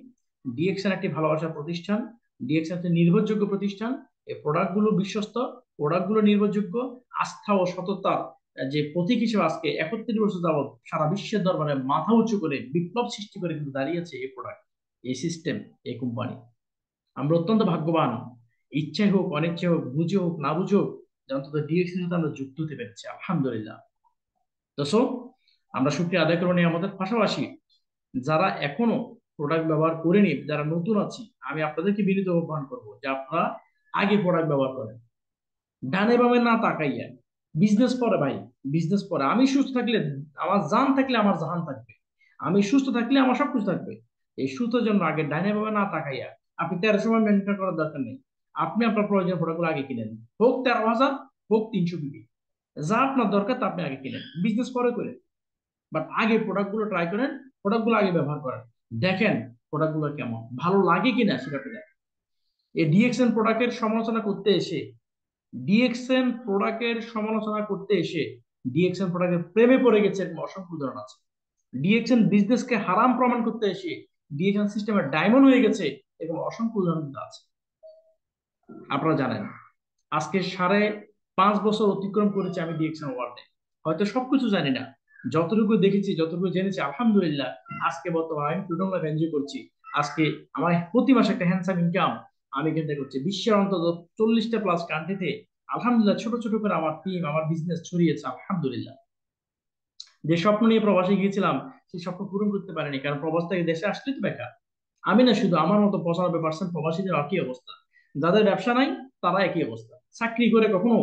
Speaker 1: ডিএক্সএন একটি ভালোবাসার প্রতিষ্ঠান, ডিএক্সএন একটি নির্ভরযোগ্য প্রতিষ্ঠান। এই প্রোডাক্টগুলো বিশ্বস্ত, প্রোডাক্টগুলো নির্ভরযোগ্য, আস্থা ও সততার যে প্রতীক হিসেবে আজকে 31 বছর যাবৎ সারা বিশ্বের দরবারে মাথা উঁচু করে বিপ্লব সৃষ্টি করে কিন্তু দাঁড়িয়েছে এই প্রোডাক্ট, এই সিস্টেম, এই কোম্পানি। আমরা অত্যন্ত ভাগ্যবান, ইচ্ছাই হোক অনিচ্ছাই হোক, বুঝে হোক না বুঝে হোক, যে অন্তত ডিএক্সএন সাথে আমরা যুক্ত হতে পেরেছি, আলহামদুলিল্লাহ। দর্শক, আমরা শুকরিয়া আদায় করবো আমাদের পাশাপাশি যারা এখনো প্রোডাক্ট ব্যবহার করেনি, যারা নতুন আছি, আমি আপনাদেরকে বিনীত আহ্বান করবো যে আপনারা আগে প্রোডাক্ট ব্যবহার করেন, ডানে বামে না তাকাইয়া। বিজনেস পরে ভাই, বিজনেস পরে। আমি সুস্থ থাকলে, আমার জান থাকলে আমার জাহান থাকবে, আমি সুস্থ থাকলে আমার সবকিছু থাকবে। এই সুস্থের জন্য আগে ডানে বামে না তাকাইয়া আপনি 1300 মেনটেন করার দরকার নেই। আপনি আপনার প্রয়োজনীয় প্রোডাক্টগুলো আগে কিনেন, হোক 13,000 হোক 300 বিবি, যা আপনার দরকার তা আপনি আগে কিনেন, বিজনেস পরে করে। বাট আগে প্রোডাক্ট গুলো ট্রাই করেন, প্রোডাক্ট গুলো আগে ব্যবহার করেন, দেখেন প্রোডাক্ট গুলো কেমন, ভালো লাগে কিনা সেটা দেখেন। এই ডিএক্সএন প্রোডাক্টের সমালোচনা করতে এসে, ডিএক্সএন প্রোডাক্টের সমালোচনা করতে এসে ডিএক্সএন প্রোডাক্টের প্রেমে পড়ে গেছে অসংখ্য উদাহরণ আছে। ডিএক্সএন বিজনেসকে হারাম প্রমাণ করতে এসে ডিএক্সএন সিস্টেমের ডায়মন্ড হয়ে গেছে, এবং অসংখ্য উদাহরণ আছে। আপনারা জানেন আজকে 5.5 বছর অতিক্রম করেছে আমি ডিএক্সএন ওয়ার্ল্ডে, হয়তো সবকিছু জানি না, যতটুকু দেখেছি যতটুকু জেনেছি আলহামদুলিল্লাহ আজকে বর্তমানে আমি ফ্রিডম লাইফ এনজয় করছি। আজকে আমার প্রতি মাসে একটা হ্যান্ডসাম ইনকাম আমি এখান থেকে করছি। বিশ্বের অন্তত 40টা প্লাস কান্ট্রিতে আলহামদুলিল্লাহ ছোট ছোট করে আমার টিম, আমার বিজনেস ছড়িয়েছে আলহামদুলিল্লাহ। যে স্বপ্ন নিয়ে প্রবাসে গিয়েছিলাম সেই স্বপ্ন পূরণ করতে পারিনি, কারণ প্রবাস থেকে দেশে আসলে তো বেকার। আমি না, শুধু আমার মতো 95% প্রবাসীদের একই অবস্থা, যাদের ব্যবসা নাই তারা একই অবস্থা। চাকরি করে কখনো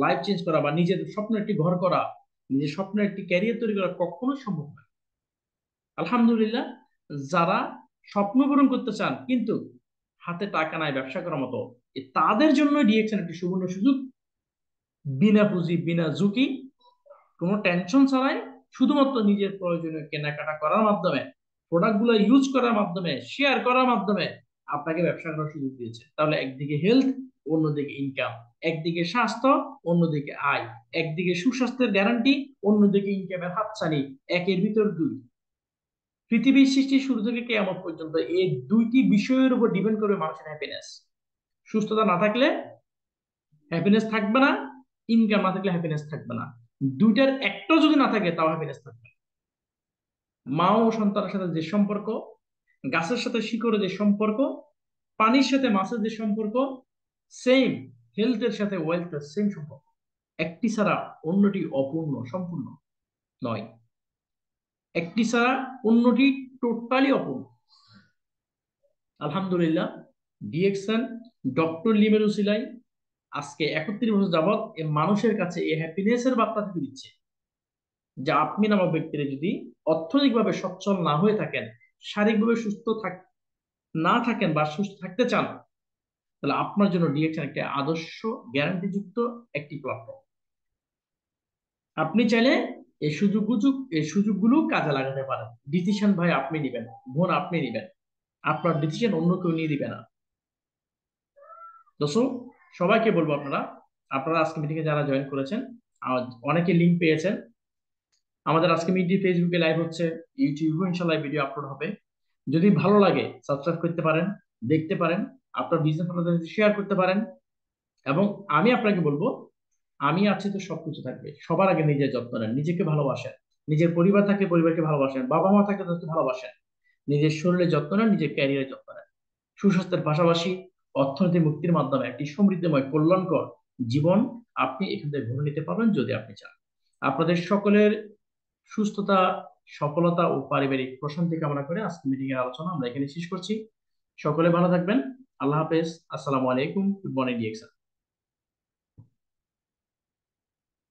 Speaker 1: লাইফ চেঞ্জ করা বা নিজের স্বপ্নের একটি ঘর করা, নিজের স্বপ্নের একটি ক্যারিয়ার তৈরি করা কখনোই সম্ভব নয়। আলহামদুলিল্লাহ, যারা স্বপ্ন পূরণ করতে চান কিন্তু হাতে টাকা নাই ব্যবসা করার মতো, তাদের জন্য ডিএক্সএন একটি সুবর্ণ সুযোগ। বিনা পুঁজি, বিনা ঝুঁকি, কোনো টেনশন ছাড়াই, শুধুমাত্র নিজের প্রয়োজনীয় কেনাকাটা করার মাধ্যমে, প্রোডাক্ট গুলো ইউজ করার মাধ্যমে, শেয়ার করার মাধ্যমে আপনাকে ব্যবসা করার সুযোগ দিয়েছে। তাহলে একদিকে হেলথ, অন্যদিকে ইনকাম, একদিকে স্বাস্থ্য, অন্যদিকে আয়, একদিকে সুস্বাস্থ্যের গ্যারান্টি, অন্যদিকে ইনকামের হাতছানি, একের ভিতর দুই। পৃথিবীর সৃষ্টির শুরু থেকে কিয়ামত পর্যন্ত এই দুইটি বিষয়ের উপর ডিপেন্ড করবে মানুষের হ্যাপিনেস। সুস্থতা না থাকলে হ্যাপিনেস থাকবে না, ইনকাম না থাকলে হ্যাপিনেস থাকবে না, দুইটার একটা যদি না থাকে তাও হ্যাপিনেস থাকবে না। মা ও সন্তানের সাথে যে সম্পর্ক, গাছের সাথে শিকড়ের যে সম্পর্ক, পানির সাথে মাছের যে সম্পর্ক, সেম হেলথের সাথে ওয়েলথের সেম সম্পর্ক। একটি ছাড়া অন্যটি অপূর্ণ, সম্পূর্ণ নয়। একটি ছাড়া অন্যটি টোটালি অপূর্ণ। আলহামদুলিল্লাহ, ডিএক্সএন ডক্টর লিমের উসিলাই আজকে 31 বছর যাবৎ মানুষের কাছে এই হ্যাপিনেসের বার্তা থেকে দিচ্ছে, যে আপনি নামক ব্যক্তিরা যদি অর্থনৈতিকভাবে সচ্ছল না হয়ে থাকেন, শারীরিকভাবে সুস্থ না থাকেন বা সুস্থ থাকতে চান, তাহলে আপনার জন্য ডিএক্সএন একটি আদর্শ গ্যারান্টিযুক্ত একটি প্ল্যাটফর্ম। আপনি চাইলে এই সুযোগগুলো কাজে লাগাতে পারেন। ডিসিশন ভাই আপনি নিবেন, বোন আপনি নিবেন, আপনার ডিসিশন অন্য কেউ নিয়ে দিবে না। দর্শক সবাইকে বলবো আপনারা আপনারা আজকে মিটিংয়ে যারা জয়েন করেছেন অনেকে লিংক পেয়েছেন। আমাদের আজকে মিটিং ফেসবুকে লাইভ হচ্ছে, ইউটিউবে ইনশাআল্লাহ ভিডিও আপলোড হবে। যদি ভালো লাগে সাবস্ক্রাইব করতে পারেন, দেখতে পারেন, আপনার বিজনেস পার্টনারদের শেয়ার করতে পারেন। এবং আমি আপনাকে বলবো, আমি আছি তো সবকিছু থাকবে। সবার আগে নিজের যত্ন নেন, নিজেকে ভালোবাসেন, নিজের পরিবার থাকলে পরিবারকে ভালোবাসেন, বাবা মা থাকলে তাদেরকে ভালোবাসেন, নিজের শরীরের যত্ন নেন, নিজের ক্যারিয়ারের যত্ন নেন। সুস্বাস্থ্যের পাশাপাশি অর্থনৈতিক মুক্তির মাধ্যমে একটি সমৃদ্ধময় কল্যাণকর জীবন আপনি এখান থেকে গড়ে নিতে পারবেন যদি আপনি চান। আপনাদের সকলের সুস্থতা, সফলতা ও পারিবারিক প্রশান্তি কামনা করে আজকে মিটিং এর আলোচনা আমরা এখানে শেষ করছি। সকলে ভালো থাকবেন। আল্লাহ হাফেজ। আসসালামু আলাইকুম। Good morning dx.